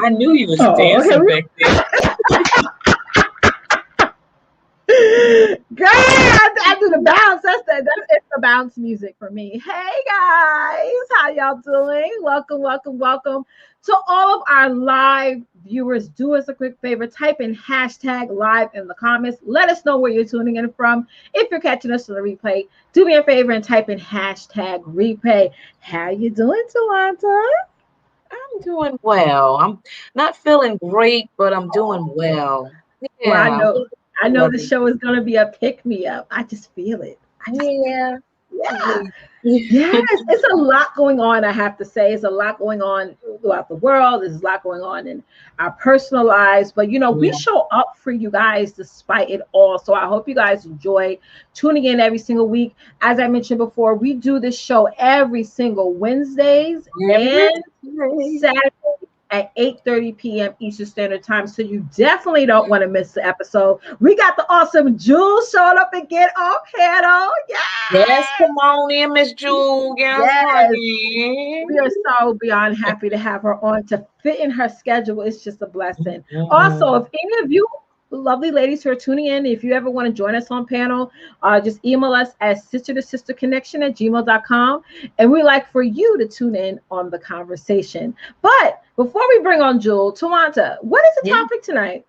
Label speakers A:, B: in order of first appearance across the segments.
A: I knew you was
B: Oh,
A: dancing back there.
B: Girl, I do the bounce. It's the bounce music for me. Hey guys, how y'all doing? Welcome to all of our live viewers. Do us a quick favor, type in hashtag live in the comments. Let us know where you're tuning in from. If you're catching us on the replay, do me a favor and type in hashtag replay. How you doing, Tawanta?
A: I'm doing well. I'm not feeling great, but I'm doing well.
B: Well,
A: Yeah,
B: I know the
A: lovely.
B: show is gonna be a pick me up. I just feel it. I just
A: Yeah.
B: yeah.
A: Yeah.
B: Yes, it's a lot going on, I have to say. It's a lot going on throughout the world. There's a lot going on in our personal lives. But, we
A: Yeah.
B: show up for you guys despite it all. So I hope you guys enjoy tuning in every single week. As I mentioned before, we do this show every single Wednesdays
A: Every
B: and
A: Wednesday.
B: Saturday at 8:30 p.m. Eastern Standard Time. So you definitely don't want to miss the episode. We got the awesome Jules showing up again on panel.
A: Yes,
B: Yeah.
A: come on in, Miss Jewel. Yes,
B: Yes.
A: honey.
B: We are so beyond happy to have her on to fit in her schedule. It's just a blessing. Also,
A: Mhm.
B: if any of you lovely ladies who are tuning in, if you ever want to join us on panel, just email us at sister to sister connection at gmail.com. And we like for you to tune in on the conversation. But before we bring on Jewel, Tawanta, what is the
A: Yeah.
B: topic tonight?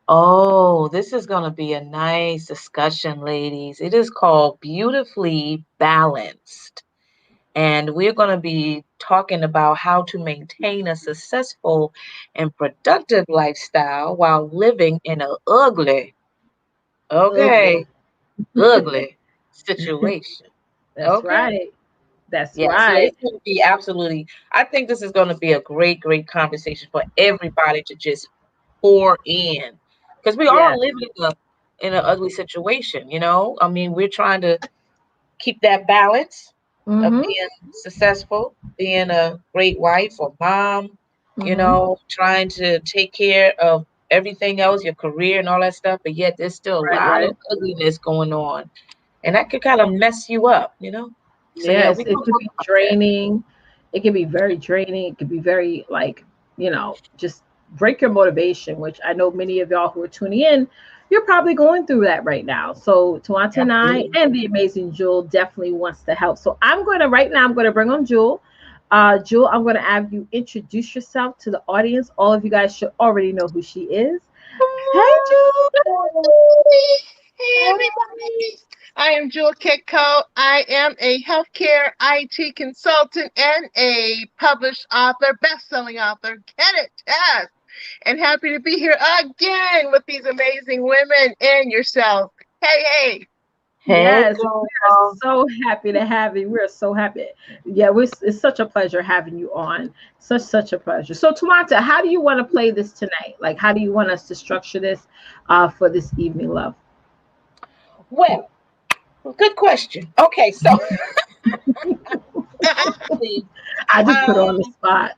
A: Oh, this is going to be a nice discussion, ladies. It is called Beautifully Balanced. And we're going to be talking about how to maintain a successful and productive lifestyle while living in an
B: Ugly.
A: okay, ugly situation.
B: That's
A: Okay.
B: right. That's
A: Yeah, so
B: right.
A: it's going to be absolutely, I think this is going to be a great, great conversation for everybody to just pour in. Because we
B: Yeah.
A: all live in an ugly situation, you know? I mean, we're trying to keep that balance of
B: Mm-hmm.
A: being successful, being a great wife or mom,
B: Mm-hmm.
A: trying to take care of everything else, your career and all that stuff, but yet there's still a
B: Right,
A: lot of
B: right.
A: ugliness going on. And that could kind of mess you up. So yeah,
B: Yes,
A: we
B: it
A: gonna
B: could
A: talk
B: be
A: about that.
B: draining. It can be very draining. It could be very just break your motivation, which I know many of y'all who are tuning in, you're probably going through that right now. So Tawanta and I
A: Absolutely.
B: and the amazing Jewel definitely wants to help. So I'm going to bring on Jewel. Jewel, I'm going to have you introduce yourself to the audience. All of you guys should already know who she is. Hey, Jewel.
C: Hey everybody, I am Jewel Kitco. I am a healthcare IT consultant and a published author, best-selling author. Get it, yes. And happy to be here again with these amazing women and yourself. Hey, hey.
A: Hey
B: Yes, we are
A: girl.
B: so happy to have you. We're so happy. Yeah, it's such a pleasure having you on. Such a pleasure. So, Tamanta, how do you want to play this tonight? Like, how do you want us to structure this for this evening, love?
A: Well, good question. Okay, so actually,
B: I just put her on the
A: um,
B: spot.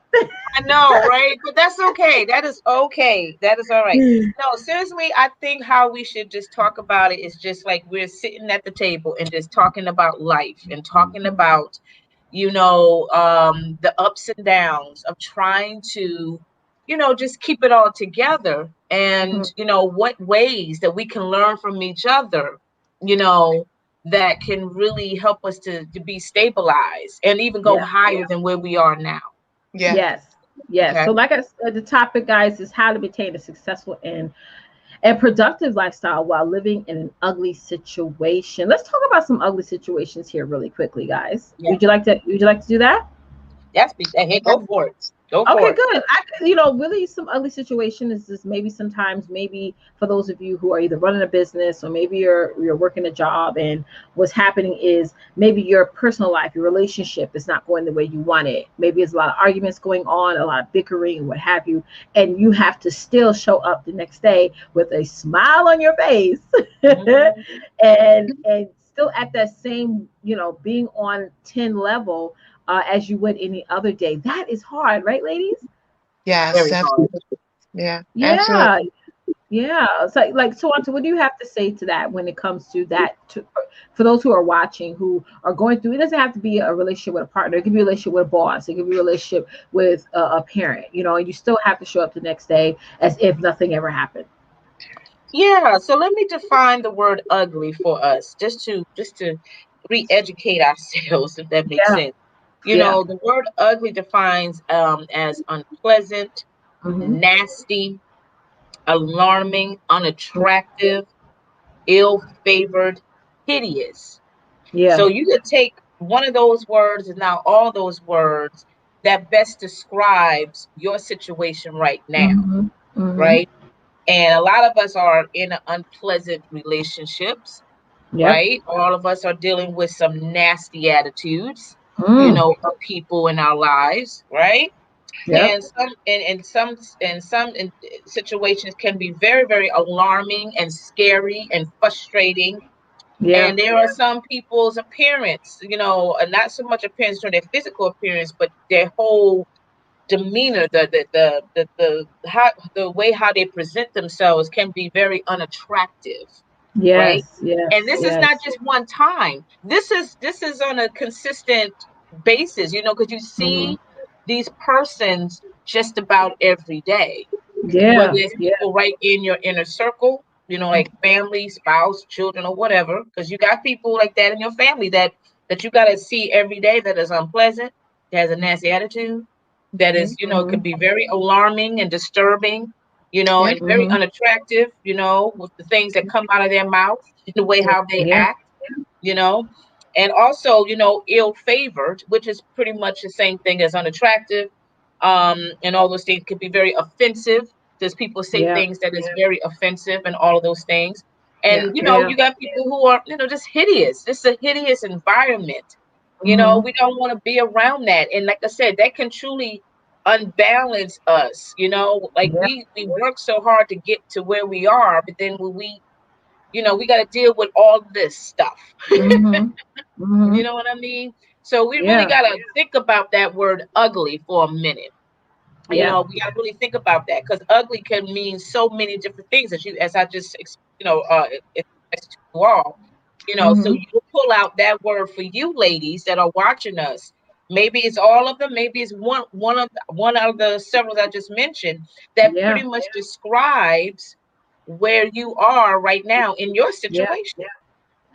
A: I know, right? But that's okay. That is okay. That is all right. No, seriously, I think how we should just talk about it is just like we're sitting at the table and just talking about life and talking about, the ups and downs of trying to, just keep it all together and,
B: Mhm.
A: what ways that we can learn from each other, you know, that can really help us to be stabilized and even go
B: Yeah.
A: higher than where we are now.
C: Yeah.
B: Yes. Yes.
A: Okay.
B: So, like I said, the topic, guys, is how to maintain a successful and productive lifestyle while living in an ugly situation. Let's talk about some ugly situations here really quickly, guys.
A: Yeah.
B: Would you like to do that?
A: Hey, go for it. Go
B: Okay,
A: for it.
B: good. Really some ugly situation is just maybe sometimes maybe for those of you who are either running a business or maybe you're working a job and what's happening is maybe your personal life, your relationship is not going the way you want it. Maybe there's a lot of arguments going on, a lot of bickering, what have you, and you have to still show up the next day with a smile on your face
A: Mhm.
B: and still at that same, being on 10 level as you would any other day. That is hard, right, ladies?
C: Yes,
A: Very hard.
C: absolutely. Yeah,
B: Yeah.
C: absolutely.
B: Yeah. So like, so Anta, what do you have to say to that when it comes to that, for those who are watching, who are going through, it doesn't have to be a relationship with a partner. It could be a relationship with a boss. It could be a relationship with a parent, and you still have to show up the next day as if nothing ever happened.
A: Yeah, so let me define the word ugly for us, just to re-educate ourselves, if that makes
B: Yeah.
A: sense.
B: Yeah.
A: The word ugly defines as unpleasant,
B: Hmm.
A: nasty, alarming, unattractive, ill-favored, hideous.
B: Yeah.
A: So you could take one of those words and now all those words that best describes your situation right now,
B: Hmm. Hmm.
A: right? And a lot of us are in unpleasant relationships,
B: Yep.
A: right? All of us are dealing with some nasty attitudes,
B: Mm.
A: of people in our lives, right?
B: Yep.
A: And some situations can be very, very alarming and scary and frustrating.
B: Yeah.
A: And there are some people's appearance, and not so much appearance from their physical appearance, but their whole demeanor, the way how they present themselves can be very unattractive, right?
B: Yes.
A: And
B: Yes.
A: this is not
B: Yes.
A: just one time. This is on a consistent basis, because you
B: Hmm.
A: see these persons just about every day, whether
B: Yeah.
A: it's
B: Yeah.
A: people right in your inner circle, like family, spouse, children, or whatever, because you got people like that in your family that you got to see every day that is unpleasant, that has a nasty attitude, that is,
B: Hmm.
A: could be very alarming and disturbing,
C: Yep.
A: and very
B: Hmm.
A: unattractive, with the things that come out of their mouth, the way how they
B: Yeah.
A: act, you know, and also, ill favored, which is pretty much the same thing as unattractive. And all those things can be very offensive. There's people say
B: Yeah.
A: things that is very offensive and all of those things.
C: Yeah.
A: And,
B: Yeah.
A: you got people who are, just hideous. It's a hideous environment.
B: Hmm.
A: We don't want to be around that. And like I said, that can truly unbalance us, like
B: Yeah.
A: we work so hard to get to where we are, but then when we got to deal with all this stuff.
B: Hmm. Hmm.
A: You know what I mean? So we really
B: Yeah.
A: got to think about that word ugly for a minute.
B: Yeah.
A: We got to really think about that, because ugly can mean so many different things, as I just expressed to you all. So
B: Hmm.
A: you pull out that word for you ladies that are watching us. Maybe it's all of them. Maybe it's one of the several I just mentioned that
B: Yeah.
A: pretty much describes where you are right now in your
B: Yeah.
A: situation.
C: Yeah.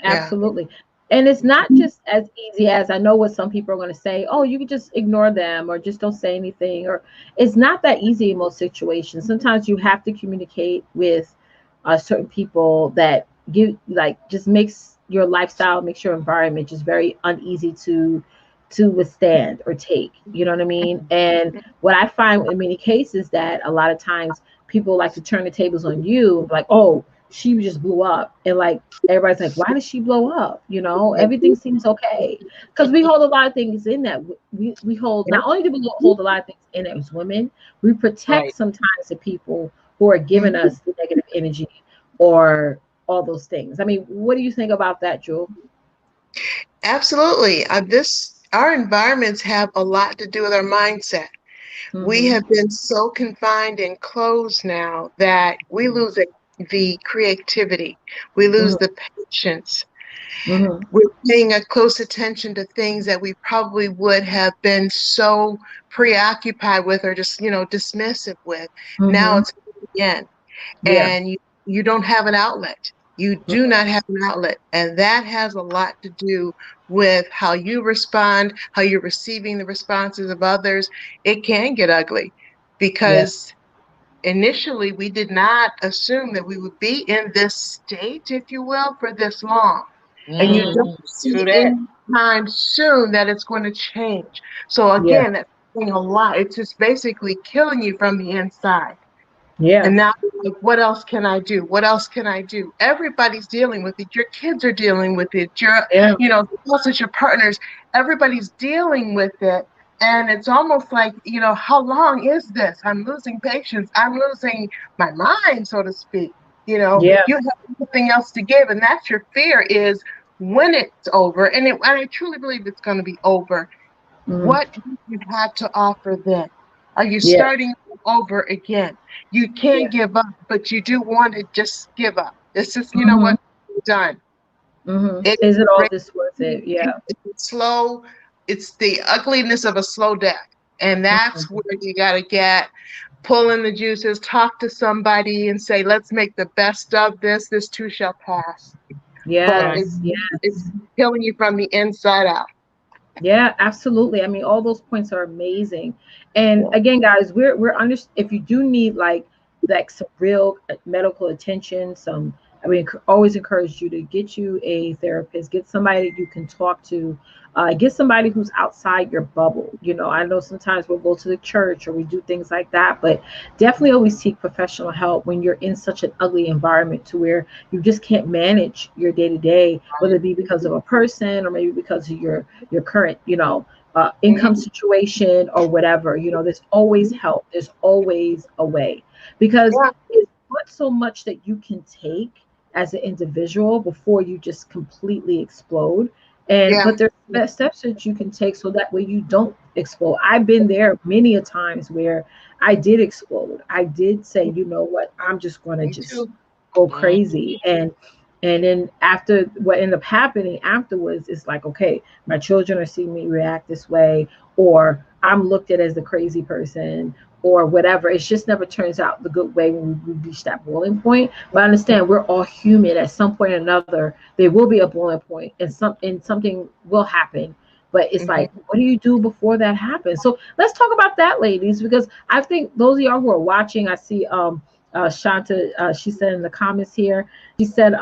B: Absolutely. And it's not just as easy as, I know what some people are going to say, oh, you can just ignore them or just don't say anything. Or it's not that easy in most situations. Sometimes you have to communicate with certain people that give, like, just makes your lifestyle, makes your environment just very uneasy to withstand or take. You know what I mean? And what I find in many cases, that a lot of times people like to turn the tables on you, like, oh, she just blew up, and like everybody's like, why did she blow up? Everything seems okay, because we hold a lot of things in that we hold. Not
C: Yep.
B: only do we hold a lot of things in as women, we protect
A: Right.
B: sometimes the people who are giving
C: Mhm.
B: us the negative energy or all those things. I mean, what do you think about that, Jewel?
C: Absolutely. This our environments have a lot to do with our mindset. We
B: Mm-hmm.
C: have been so confined and closed now that we lose the creativity. We lose the patience.
B: Mm-hmm.
C: We're paying a close attention to things that we probably would have been so preoccupied with or just, dismissive with. Now
B: Mm-hmm.
C: it's again,
B: Yeah.
C: and you don't have an outlet. You do not have an outlet. And that has a lot to do with how you respond, how you're receiving the responses of others. It can get ugly
B: Yeah.
C: because initially we did not assume that we would be in this state, if you will, for this long. And you don't
A: True
C: see
A: that.
C: any time soon that it's going to change. So
B: Yeah.
C: again, that's saying a lot. It's just basically killing you from the inside.
B: Yeah.
C: And now, like, what else can I do? What else can I do? Everybody's dealing with it. Your kids are dealing with it.
B: Yeah.
C: Also your partners, everybody's dealing with it. And it's almost like, how long is this? I'm losing patience. I'm losing my mind, so to speak.
B: Yeah.
C: You have nothing else to give. And that's your fear is when it's over. And I truly believe it's going to be over.
B: Mm-hmm.
C: What do you have to offer then? Are you
B: Yeah.
C: starting over again. You
B: Yeah.
C: can't give up, but you do want to just give up. It's just, you know
B: Mm-hmm.
C: what, done.
B: Mm-hmm.
C: It
B: Is it all
C: breaks
B: this worth
C: you.
B: it? Yeah.
C: It's slow. It's the ugliness of a slow death. And that's where you got to get pull in the juices, talk to somebody and say, let's make the best of this. This too shall pass. But
A: Right.
B: Yes.
C: it's
B: Yes.
C: killing you from the inside out.
B: Yeah, absolutely. I mean, all those points are amazing. And
C: Yeah.
B: again, guys, we're under if you do need like some real medical attention, some I mean, always encourage you to get you a therapist, get somebody that you can talk to, get somebody who's outside your bubble. You know, I know sometimes we'll go to the church or we do things like that, but definitely always seek professional help when you're in such an ugly environment to where you just can't manage your day to day, whether it be because of a person or maybe because of your current, income
C: Mhm.
B: situation or whatever. You know, there's always help. There's always a way because
C: Yeah,
B: it's not so much that you can take as an individual before you just completely explode. And
C: yeah,
B: but there's steps that you can take so that way you don't explode. I've been there many a times where I did explode. I did say, you know what, I'm just gonna
C: me
B: just
C: too.
B: go
A: Mm,
B: crazy. And then after what ended up happening afterwards, it's like, okay, my children are seeing me react this way, or I'm looked at as the crazy person, or whatever. It just never turns out the good way when we reach that boiling point. But I understand we're all human. At some point or another, there will be a boiling point, and something will happen. But it's
C: Hmm.
B: like, what do you do before that happens? So let's talk about that, ladies, because I think those of y'all who are watching, I see Shanta, she said in the comments here, she said,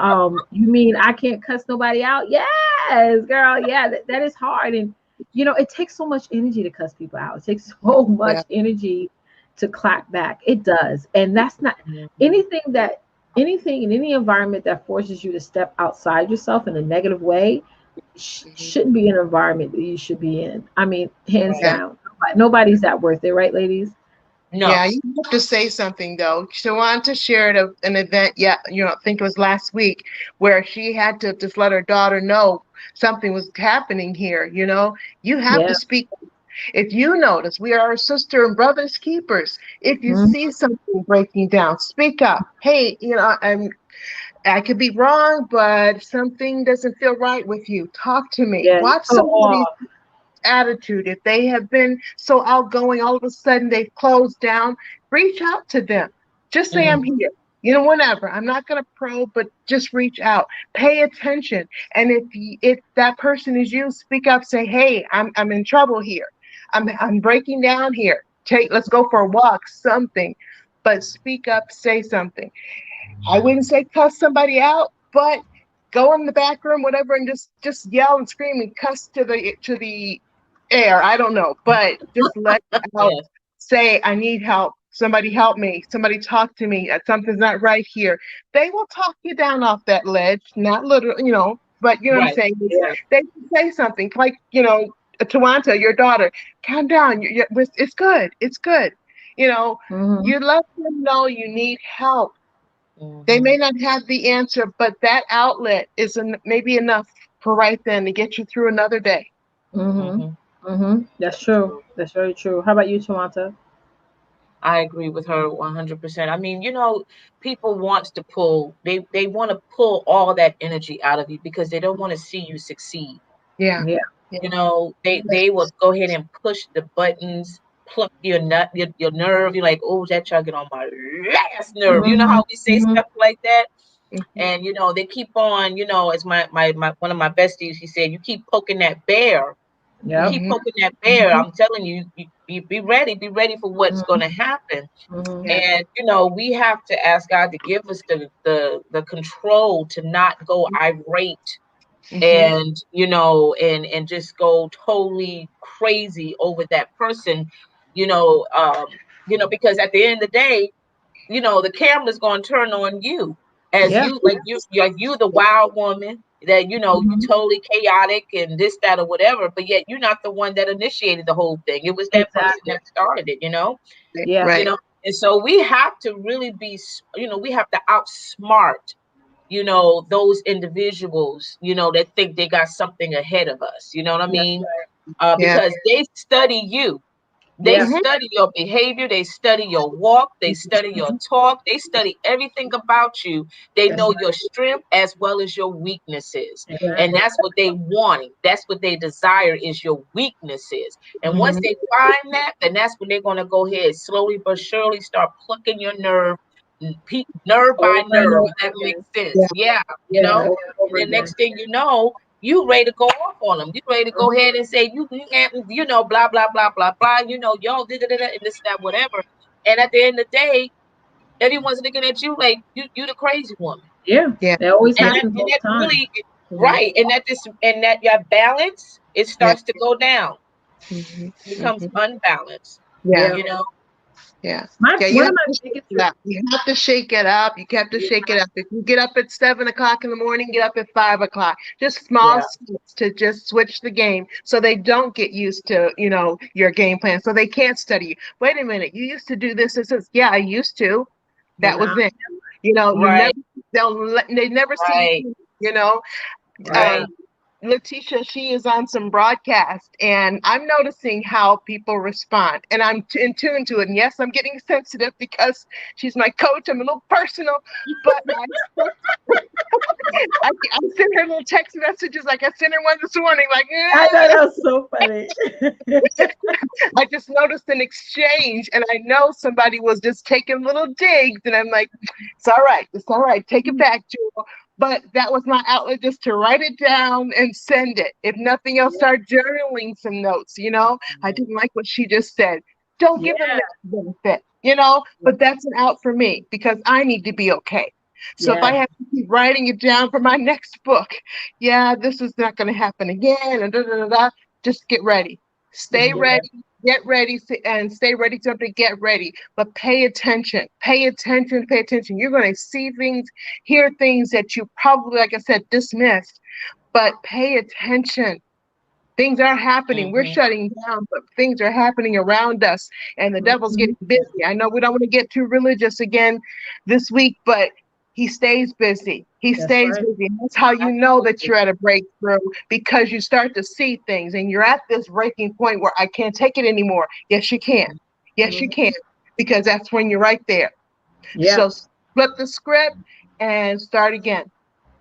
B: you mean I can't cuss nobody out? Yes, girl. Yeah, that is hard. And, it takes so much energy to cuss people out. It takes so
C: Yeah.
B: much energy to clap back. It does. And that's not
A: mhm.
B: anything that, anything in any environment that forces you to step outside yourself in a negative way
C: Hmm.
B: shouldn't be an environment that you should be in. I mean, hands
A: Right.
C: Yeah.
B: down. Nobody's that worth it, right, ladies?
C: Yeah,
A: No.
C: you have to say something though. Shawanta shared an event, yeah, I think it was last week, where she had to just let her daughter know something was happening here, You have to
B: Yeah.
C: speak. If you notice, we are our sister and brothers keepers. If you
B: Mhm.
C: see something breaking down, speak up. Hey, I could be wrong, but something doesn't feel right with you. Talk to me.
B: Yeah, you
C: Watch
B: tell her
C: somebody's
B: off.
C: attitude. If they have been so outgoing, all of a sudden they've closed down, reach out to them. Just say, I'm
A: Mm,
C: here. Whenever. I'm not going to probe, but just reach out. Pay attention. And if that person is you, speak up. Say, hey, I'm in trouble here. I'm breaking down here. Let's go for a walk. Something, but speak up. Say something. I wouldn't say cuss somebody out, but go in the back room, whatever, and just yell and scream and cuss to the air. I don't know, but just let out.
A: yes.
C: Say, I need help. Somebody help me. Somebody talk to me. Something's not right here. They will talk you down off that ledge, not literally, but you know what I'm
A: Right.
C: saying.
B: Yeah.
C: They can say something like, Tawanta, your daughter, calm down. It's good. It's good. You know,
B: Hmm.
C: you let them know you need help. They
A: Hmm.
C: may not have the answer, but that outlet is maybe enough for right then to get you through another day.
B: Hmm.
A: Hmm.
B: That's true. That's very true. How about you, Tamanta?
A: I agree with her 100%. I mean, people wants to pull, they want to pull all that energy out of you because they don't want to see you succeed.
C: Yeah.
B: Yeah.
C: Yeah.
A: They will go ahead and push the buttons, pluck your nut, your nerve. You're like, oh, that chugging on my last nerve. You know
B: Hmm.
A: how we say
B: Hmm.
A: stuff like that?
C: Mhm.
A: And they keep on, as my one of my besties, he said, you keep poking that bear. You
B: Yep.
A: keep
C: Mhm.
A: poking that bear.
B: Hmm.
A: I'm telling you, be ready for what's
B: Hmm.
A: gonna happen.
B: Hmm.
C: Yeah.
A: And we have to ask God to give us the control to not go irate
C: Mhm.
A: and and just go totally crazy over that person, you know, um, because at the end of the day, the camera's going to turn on you as
B: Yeah.
A: you the wild woman that you
B: Hmm.
A: totally chaotic and this that or whatever, but yet you're not the one that initiated the whole thing. It was that person
B: Exactly.
A: that started it.
B: Yeah.
A: you
C: Right.
A: know and so we have to really we have to outsmart those individuals that think they got something ahead of us, you know what I
B: That's
A: mean?
B: right.
C: Yeah.
A: Because they study you. They
B: Yeah.
C: Mm-hmm.
A: study your behavior, they study your walk, they study your talk, they study everything about you. They
C: That's
A: know
C: right.
A: your strength as well as your weaknesses. And
B: Exactly.
A: that's what they wanting. That's what they desire is your weaknesses. And once
C: Mm-hmm.
A: they find that, then that's when they're going to go ahead slowly but surely start plucking your nerve, nerve by
B: Over and
A: nerve,
B: over
A: if that makes
B: again.
A: sense.
C: Yeah.
A: Yeah,
B: Yeah,
C: Yeah.
B: over and
A: and
B: over
A: then
B: again.
A: next thing you know, you ready to go off on them. You ready to go ahead and say you can't, blah blah blah blah blah. Y'all did it and this that whatever. And at the end of the day, everyone's looking at you like you the crazy woman.
B: Yeah,
C: Yeah.
B: it always
A: And
C: Yeah.
A: that
B: happens
A: and
B: all the
A: that
B: time.
A: really
C: Mm-hmm.
A: right. And that your balance it
C: Yeah.
A: starts to go down.
C: Mm-hmm.
A: It becomes
C: Mm-hmm.
A: unbalanced.
C: Yeah.
B: Yeah.
A: You know.
C: Yeah.
B: My
C: Yeah. You
B: one
C: have
B: of
C: to
B: my
C: shake
B: biggest
C: it up. You have to shake it up. You have to
B: yeah,
C: shake it up. If you get up at 7 o'clock in the morning, get up at 5 o'clock. Just small
B: yeah,
C: steps to just switch the game so they don't get used to, your game plan. So they can't study. Wait a minute. You used to do this, this, this. Yeah, I used to.
B: but
C: That was
B: now,
C: it. You never,
A: Right.
C: they never see you,
A: Right.
C: you know.
B: right.
C: Um,
A: Right.
C: Letitia, she is on some broadcast, and I'm noticing how people respond, and I'm in tune to it. And yes, I'm getting sensitive because she's my coach. I'm a little personal, but I send her little text messages like I sent her one this morning, like,
B: I know that's so funny.
C: I just noticed an exchange, and I know somebody was just taking little digs, and I'm like, it's all right, take it back, Jewel. But that was my outlet just to write it down and send it. If nothing else,
B: Yeah,
C: start journaling some notes. I didn't like what she just said. Don't
B: yeah,
C: give them that benefit, but that's an out for me because I need to be okay. So if I
B: yeah,
C: have to keep writing it down for my next book, yeah, this is not going to happen again, and just get ready.
B: just
C: Stay
B: get ready.
C: ready, get ready, and stay ready to get ready. But pay attention, pay attention, pay attention. You're going to see things, hear things that you probably, like I said, dismissed. But pay attention. Things are happening. We're
A: Mm-hmm.
C: shutting down, but things are happening around us, and the devil's
B: Mhm.
C: getting busy. I know we don't want to get too religious again this week, but he stays busy. He
B: That's
C: stays
B: right.
C: busy. And that's how you know that
A: Absolutely.
C: you're at a breakthrough because you start to see things and you're at this breaking point where I can't take it anymore. Yes, you can. Yes, you
B: Mhm.
C: can, because that's when you're right there.
B: Yeah,
C: So flip the script and start again.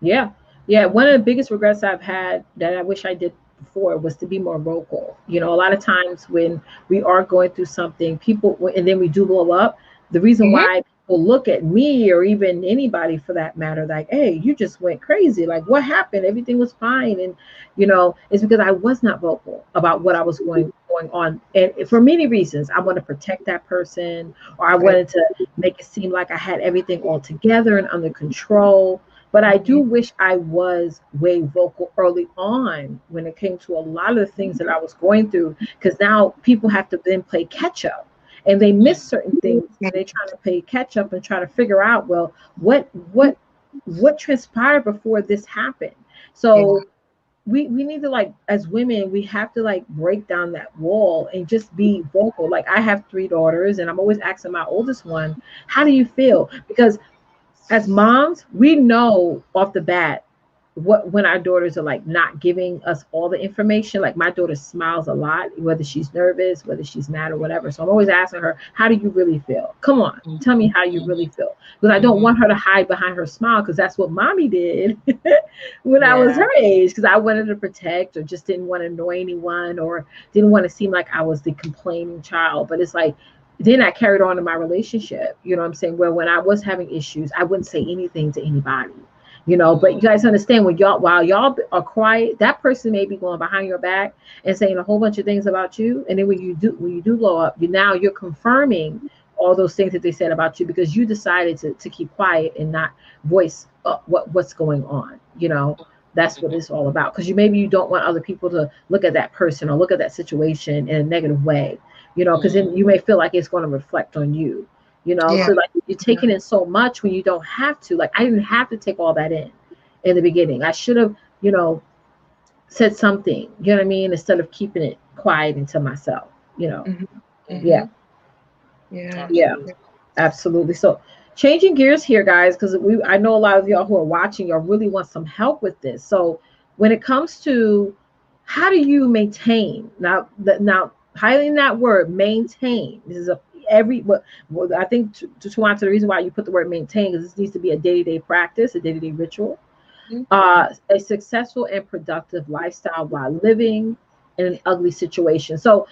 B: yeah, yeah. One of the biggest regrets I've had that I wish I did before was to be more vocal. A lot of times when we are going through something, people, and then we do blow up. The reason
C: Hmm.
B: why people look at me or even anybody for that matter, like, "Hey, you just went crazy. Like, what happened? Everything was fine." And it's because I was not vocal about what I was going on, and for many reasons. I want to protect that person, or I
C: Right.
B: wanted to make it seem like I had everything all together and under control. But I do
C: Hmm.
B: wish I was way vocal early on when it came to a lot of the things that I was going through, because now people have to then play catch up, and they miss certain things, and they're trying to play catch up and try to figure out, well, what transpired before this happened.
C: Yeah.
B: So we need to, like, as women, we have to, like, break down that wall and just be vocal. Like, I have 3 daughters, and I'm always asking my oldest one, how do you feel? Because as moms, we know off the bat what when our daughters are, like, not giving us all the information. Like, my daughter smiles a lot, whether she's nervous, whether she's mad or whatever. So I'm always asking her, how do you really feel? Come on, tell me how you really feel. Because I don't
A: Mm-hmm.
B: want her to hide behind her smile, because that's what mommy did when I was
A: Yeah.
B: her age, because I wanted to protect, or just didn't want to annoy anyone, or didn't want to seem like I was the complaining child. But it's like, then I carried on in my relationship, you know what I'm saying? Where when I was having issues, I wouldn't say anything to anybody, but you
A: Mm-hmm.
B: guys understand, while y'all are quiet, that person may be going behind your back and saying a whole bunch of things about you. And then when you do blow up, you're confirming all those things that they said about you, because you decided to keep quiet and not voice what's going on. That's what it's all about, because you don't want other people to look at that person or look at that situation in a negative way, because then you may feel like it's going to reflect on you.
C: Yeah.
B: So, like, you're taking in so much when you don't have to. Like, I didn't have to take all that in the beginning. I should have, you know said something, you know what I mean, instead of keeping it quiet into myself. you know
C: Hmm.
B: yeah,
C: Hmm. Yeah.
B: yeah,
A: Absolutely.
B: absolutely. So, changing gears here, guys, because I know a lot of y'all who are watching, y'all really want some help with this. So, when it comes to how do you maintain now, highlighting that word maintain. This is a every well I think to answer the reason why you put the word maintain is this needs to be a day-to-day practice, a day-to-day ritual,
C: Mhm.
B: a successful and productive lifestyle while living in an ugly situation. So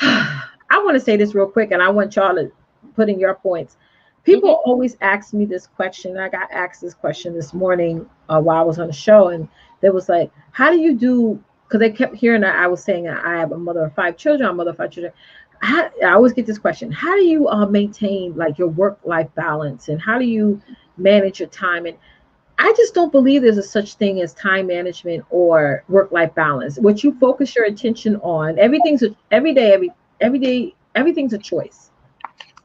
B: I want to say this real quick, and I want y'all to put in your points.
A: Mhm.
B: People always ask me this question. I got asked this question this morning while I was on the show, and they was like, "How do you do?" Because they kept hearing that I was saying that I have a mother of five children. I'm a mother of five children. I always get this question: how do you maintain like your work life balance, and how do you manage your time? And I just don't believe there's a such thing as time management or work life balance. What you focus your attention on, everything's every day, everything's a choice.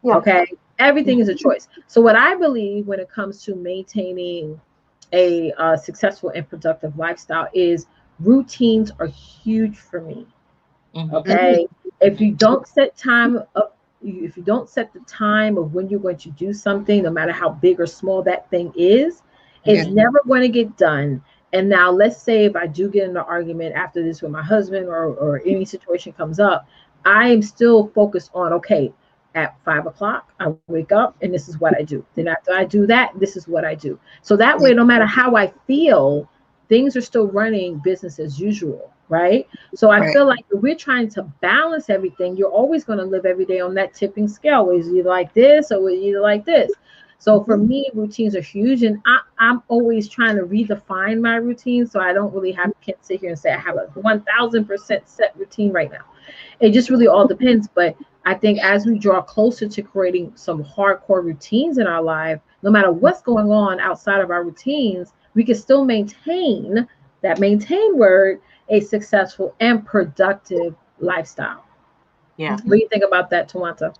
C: Yeah.
B: Okay, everything is a choice. So what I believe when it comes to maintaining a successful and productive lifestyle is routines are huge for me.
A: Mhm.
C: Mhm.
B: Okay, if
A: Mhm.
B: you don't set time up, if you don't set the time of when you're going to do something, no matter how big or small that thing is, it's
C: Yeah.
A: Mhm.
B: never going to get done. And now let's say if I do get in an argument after this with my husband, or any situation comes up, I am still focused on, okay, at 5 o'clock I wake up and this is what I do, then after I do that, this is what I do. So that way,
C: Yeah.
B: no matter how I feel, things are still running business as usual, right? So I
C: Right.
B: feel like if we're trying to balance everything, you're always going to live every day on that tipping scale. Is you like this or is you like this? So for
C: Mhm.
B: me, routines are huge, and I'm always trying to redefine my routine. So I don't really have can't sit here and say I have a 1,000% set routine right now. It just really all depends. But I think as we draw closer to creating some hardcore routines in our life, no matter what's going on outside of our routines, we can still maintain that maintain word a successful and productive lifestyle.
A: Yeah,
B: What
C: Mhm.
B: do you think about that, Tawanta?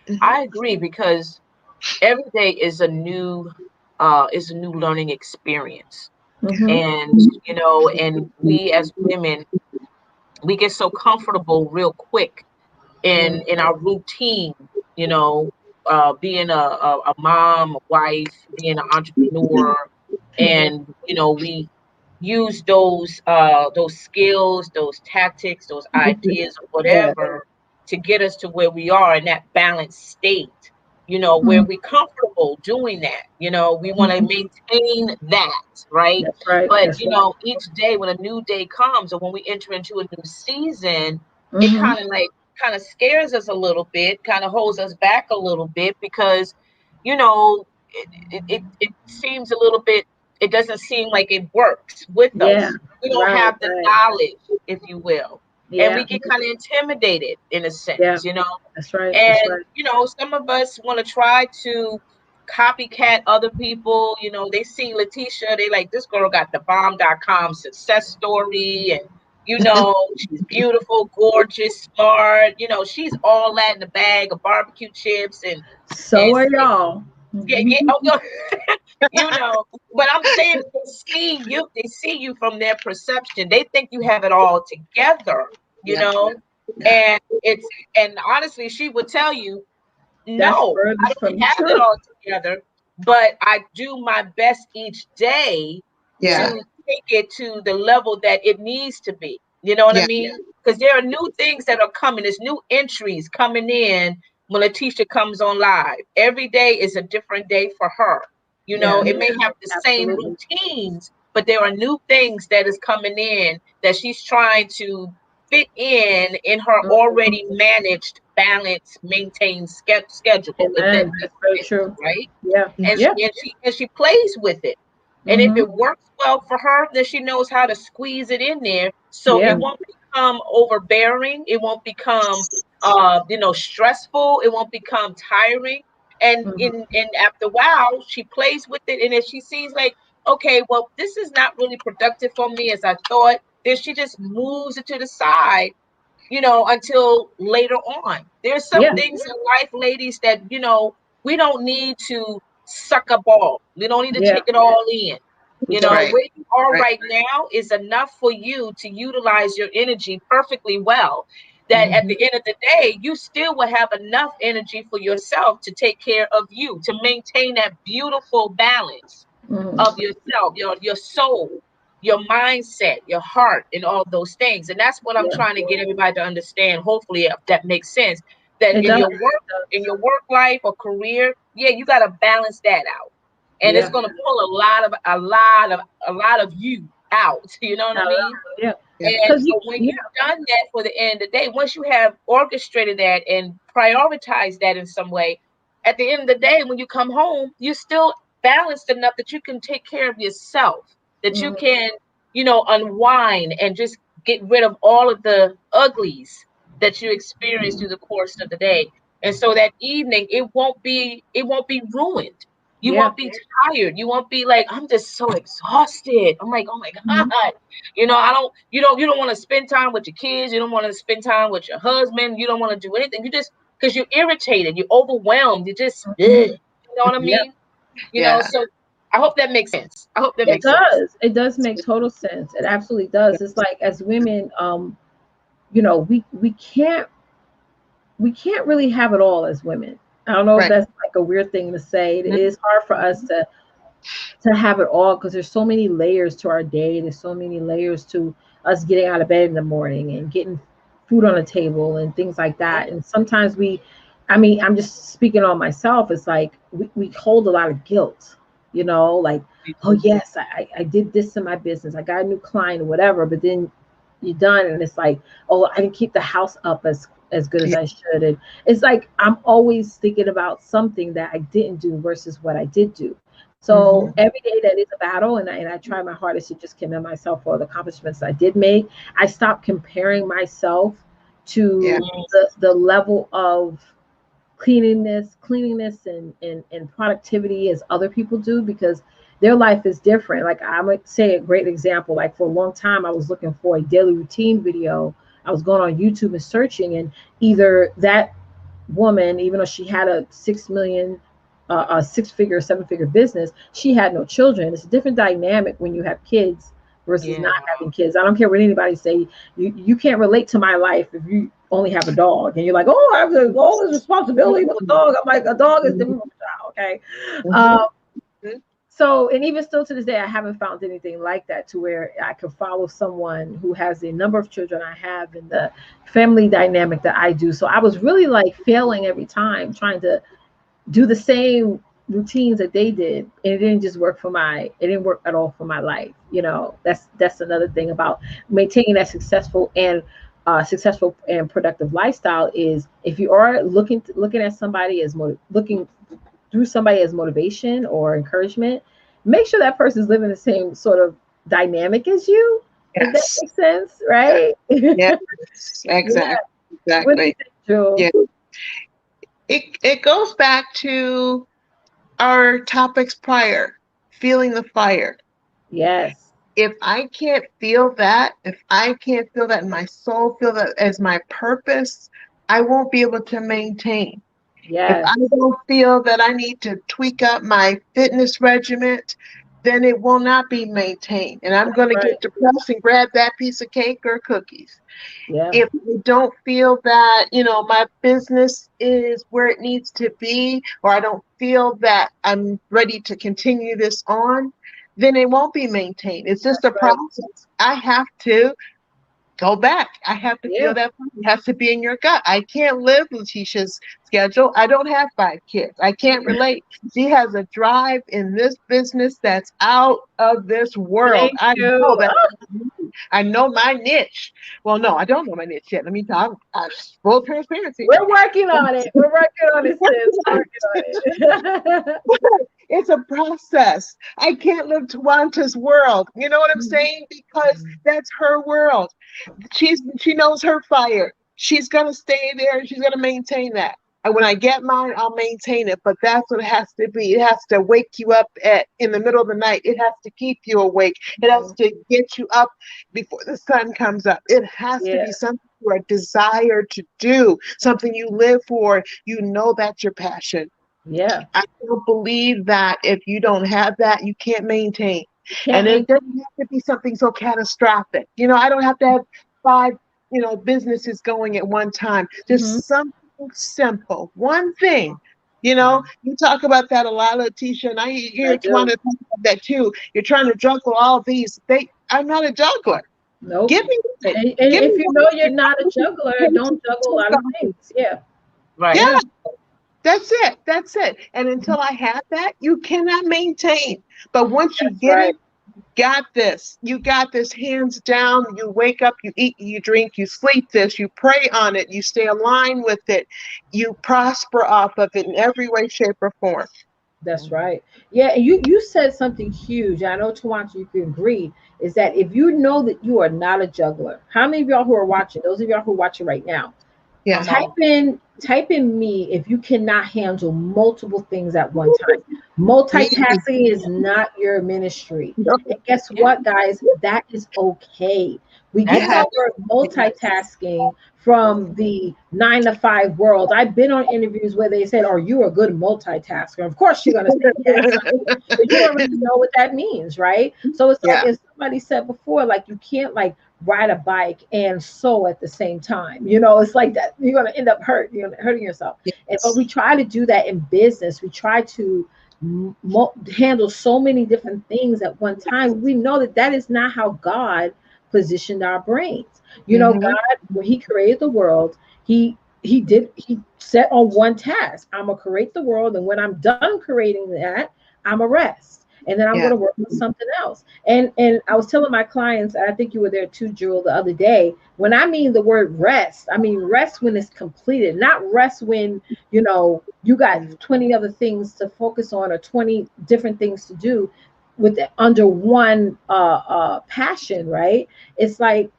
C: Mhm.
A: I agree because every day is a new learning experience.
B: Mm-hmm.
A: And and we as women, we get so comfortable real quick
B: Yeah.
A: in our routine, you know, being a mom, a wife, being an entrepreneur,
B: Mm-hmm.
A: and we use those skills, those tactics, those ideas, or
B: Yeah.
A: whatever to get us to where we are in that balanced state. Where
B: Mhm.
A: we're comfortable doing that. We want to
B: Mhm.
A: maintain that, right?
B: That's right.
A: But
B: That's right.
A: each day when a new day comes, or when we enter into a new season, it
B: Mm-hmm.
A: kind of scares us a little bit, kind of holds us back a little bit because, you know, it seems a little bit, it doesn't seem like it works with
B: Yeah.
A: us. We don't
B: Right.
A: have the
B: Right.
A: knowledge, if you will. And we
B: Yeah.
A: get kind of intimidated in a
B: Yeah.
A: sense,
B: That's right.
A: and,
B: That's right.
A: some of us want to try to copycat other people. They see Letitia, they like, this girl got the bomb.com success story. And, she's beautiful, gorgeous, smart. She's all that in a bag of barbecue chips and
B: So are y'all.
A: yeah, yeah. Oh, but I'm saying they see you from their perception. They think you have it all together, you
C: Yeah.
A: know,
C: Yeah.
A: and and honestly, she would tell you,
B: That's
A: no, I
B: furthest
A: don't
B: from the
A: have it
B: truth.
A: all together, but I do my best each day
C: Yeah.
A: to take it to the level that it needs to be. You know what I
C: Yeah.
A: mean? Because there are new things that are coming. There's new entries coming in when Letitia comes on live. Every day is a different day for her.
B: Yeah.
A: It may have the same
B: Absolutely.
A: routines, but there are new things that is coming in that she's trying to fit in her
B: Mhm.
A: already managed, balanced, maintained schedule, if that
B: Amen.
A: makes
B: That's very
A: sense,
B: true.
A: right?
B: Yeah.
A: And
C: Mhm.
B: Yeah.
A: she plays with it. And if
B: Mm-hmm.
A: it works well for her, then she knows how to squeeze it in there. So
B: Yeah.
A: it won't become overbearing. It won't become stressful. It won't become tiring. And
B: Mm-hmm.
A: in after a while, she plays with it. And if she sees like, okay, well, this is not really productive for me as I thought, then she just moves it to the side, until later on. There's some
B: Yeah.
A: things in life, ladies, that, we don't need to suck up all. We don't need to
B: Yeah.
A: take it all in.
B: We don't.
C: Right.
A: Where you are
C: Right.
A: right now is enough for you to utilize your energy perfectly well. That at
B: Mm-hmm.
A: the end of the day, you still will have enough energy for yourself to take care of you, to maintain that beautiful balance
B: Mm-hmm.
A: of yourself, your soul, your mindset, your heart, and all of those things. And that's what I'm
B: Yeah.
A: trying to get everybody to understand. Hopefully, if that makes sense. That
B: It does. It
A: in
B: does.
A: your work life or career, yeah, you got to balance that out, and it's
B: Yeah.
A: going to pull a lot of you out. You know what I
B: No,
A: mean?
B: yeah.
C: Yeah.
A: And
B: Because
A: so when
B: yeah.
A: you've done that for the end of the day, once you have orchestrated that and prioritized that in some way, at the end of the day, when you come home, you're still balanced enough that you can take care of yourself, that you
B: Mhm.
A: can, unwind and just get rid of all of the uglies that you experience through the course of the day. And so that evening, it won't be ruined. You
B: Yeah.
A: won't be tired. You won't be like, I'm just so exhausted. I'm like, oh my
B: Mhm.
A: God. You don't want to spend time with your kids. You don't want to spend time with your husband. You don't want to do anything. You just, because you're irritated, you're overwhelmed. You just,
B: Mhm.
A: you know what I
B: Yeah.
A: mean?
C: Yeah.
A: So I hope that makes sense. I hope that
B: It
A: makes sense.
B: does. It does make total sense. It absolutely does. It's like as women, we can't really have it all as women. I don't know if
C: Right.
B: that's like a weird thing to say. It
C: Mhm.
B: is hard for us to have it all because there's so many layers to our day. There's so many layers to us getting out of bed in the morning and getting food on the table and things like that. And sometimes I'm just speaking on myself. It's like we hold a lot of guilt, like, oh yes, I did this in my business. I got a new client or whatever, but then you're done and it's like, oh, I didn't keep the house up as good as
C: Yeah.
B: I should. And it's like I'm always thinking about something that I didn't do versus what I did do. So
C: Mhm.
B: every day that is a battle, and I try my hardest to just commend myself for the accomplishments I did make. I stopped comparing myself
C: Yeah.
B: to the level of cleanliness and productivity as other people do because their life is different. Like I might say a great example, like for a long time I was looking for a daily routine video. I was going on YouTube and searching, and either that woman, even though she had a 6 million, a six-figure, seven-figure business, she had no children. It's a different dynamic when you have kids versus
A: Yeah.
B: not having kids. I don't care what anybody say. You can't relate to my life if you only have a dog and you're like, oh, I have all this responsibility with a dog. I'm like, a dog is different from a child. Okay.
C: Mhm.
B: Um,
C: Mhm.
B: so, and even still to this day, I haven't found anything like that to where I could follow someone who has the number of children I have and the family dynamic that I do. So I was really like failing every time trying to do the same routines that they did, and it didn't work at all for my life. That's another thing about maintaining that successful and productive lifestyle is if you are looking at somebody as looking through somebody as motivation or encouragement, make sure that person's living the same sort of dynamic as you, if that
C: Yes.
B: makes sense,
C: Yeah.
B: right?
C: Yes.
B: Yeah.
C: Exactly.
B: What do you
C: Exactly.
B: think, Jewel?
C: Yeah. It goes back to our topics prior, feeling the fire.
B: Yes.
C: If I can't feel that in my soul, feel that as my purpose, I won't be able to maintain. If
B: Yes.
C: I don't feel that I need to tweak up my fitness regimen, then it will not be maintained. And I'm going to
B: Right.
C: get depressed and grab that piece of cake or cookies.
B: Yeah.
C: If I don't feel that, my business is where it needs to be, or I don't feel that I'm ready to continue this on, then it won't be maintained. It's just a
B: Right.
C: process. I have to go back. I have to
B: Yeah.
C: feel that it has to be in your gut. I can't live Letitia's schedule. I don't have 5 kids. I can't relate. She has a drive in this business that's out of this world.
B: Thank
C: I know
B: you.
C: that. I know my niche. Well, no, I don't know my niche yet. Let me talk. Full transparency.
B: We're working on it. We're working on it, sis. We're working on it.
C: It's a process. I can't live Tawanta's world. You know what I'm saying? Because that's her world. She knows her fire. She's gonna stay there and she's gonna maintain that. And when I get mine, I'll maintain it. But that's what it has to be. It has to wake you up in the middle of the night. It has to keep you awake. It has to get you up before the sun comes up. It has to
B: Yeah.
C: be something you are desire to do, something you live for. You know that's your passion.
B: Yeah.
C: I don't believe that if you don't have that, you can't maintain.
B: You
C: And
B: can't
C: it
B: make
C: doesn't have to be something so catastrophic. I don't have to have 5, businesses going at one time.
B: mhm.
C: Just something simple. One thing.
B: Mhm.
C: You talk about that a lot, Letitia, and I hear
B: I
C: Tawana
B: do.
C: talk about that too. You're trying to juggle all these. I'm not a juggler.
B: Nope.
C: Give me that.
B: And
C: Give
B: if
C: me
B: you
C: one
B: know
C: that
B: you're not a juggler,
C: can
B: don't juggle a
C: take
B: lot of
C: on.
B: things. Yeah.
A: Right.
C: Yeah,
B: Yeah.
C: that's it. That's it. And until I have that, you cannot maintain. But once you
B: That's
C: get
B: right.
C: it, got this. You got this hands down. You wake up, you eat, you drink, you sleep this, you pray on it, you stay aligned with it, you prosper off of it in every way, shape, or form.
B: That's right. Yeah, and you said something huge. I know Tawancha, you can agree, is that if you know that you are not a juggler, how many of y'all who are watching, those of y'all who are watching right now,
C: Yeah.
A: Come on.
B: type in me if you cannot handle multiple things at one time.
C: Me.
B: Multitasking is not your ministry.
C: No.
B: And guess
A: Yeah,
B: what, guys? That is okay. We get
A: that's
C: Yeah.
B: that
A: okay.
B: word
A: Yes.
B: multitasking from the 9 to 5 world. I've been on interviews where they said, "Are you a good multitasker?" Of course, you're gonna say yes, but you don't really know what that means, right? So it's like
C: Yeah.
B: as somebody said before, like you can't like ride a bike and sew at the same time. You know, it's like that. You're gonna end up hurting yourself. And but
C: Yes.
B: we try to do that in business. We try to handle so many different things at one time. We know that that is not how God positioned our brains. You know,
C: Hmm.
B: God, when He created the world, He set on one task. I'm gonna create the world, and when I'm done creating that, I'm a rest, and then I'm
C: Yeah.
B: gonna work on something else. And I was telling my clients, and I think you were there too, Jewel, the other day. When I mean the word rest, I mean rest when it's completed, not rest when you got 20 other things to focus on or 20 different things to do with under one passion, right? It's like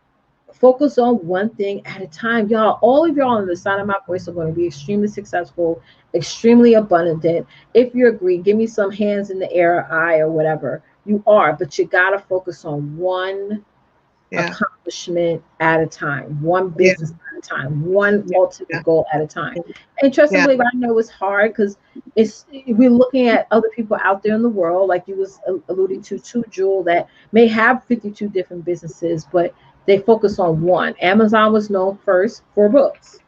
B: focus on one thing at a time. Y'all, all of y'all on the side of my voice are going to be extremely successful, extremely abundant. If you agree, give me some hands in the air, eye, or whatever. You are, but you got to focus on one
C: Yeah.
B: accomplishment at a time, one
C: Yeah.
B: business at a time, one
C: Yeah.
B: ultimate goal at a time. And trust and
C: Yeah.
B: believe, I know it's hard because we're looking at other people out there in the world, like you was alluding to Jewel, that may have 52 different businesses, but they focus on one. Amazon was known first for books.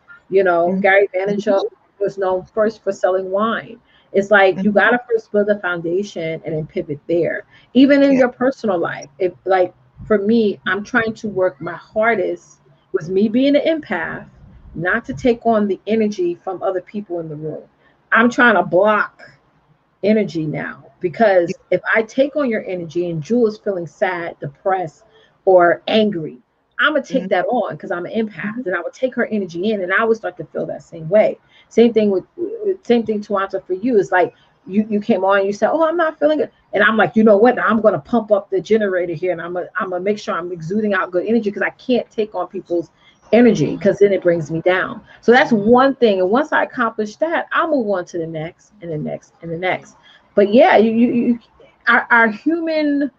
C: Mhm.
B: Gary Vaynerchuk was known first for selling wine. It's like you
C: Mhm.
B: gotta first build a foundation and then pivot there. Even in
C: Yeah.
B: your personal life, if like for me, I'm trying to work my hardest with me being an empath, not to take on the energy from other people in the room. I'm trying to block energy now
C: Yeah.
B: because if I take on your energy and Jewel is feeling sad, depressed, or angry, I'm gonna take
C: Mhm.
B: that on because I'm an
C: Mhm.
B: empath, and I would take her energy in, and I would start to feel that same way. Same thing same thing to answer for you. It's like you came on, you said, "Oh, I'm not feeling it," and I'm like, you know what? I'm gonna pump up the generator here, and I'm gonna make sure I'm exuding out good energy because I can't take on people's energy because then it brings me down. So that's one thing. And once I accomplish that, I'll move on to the next and the next and the next. But yeah, our human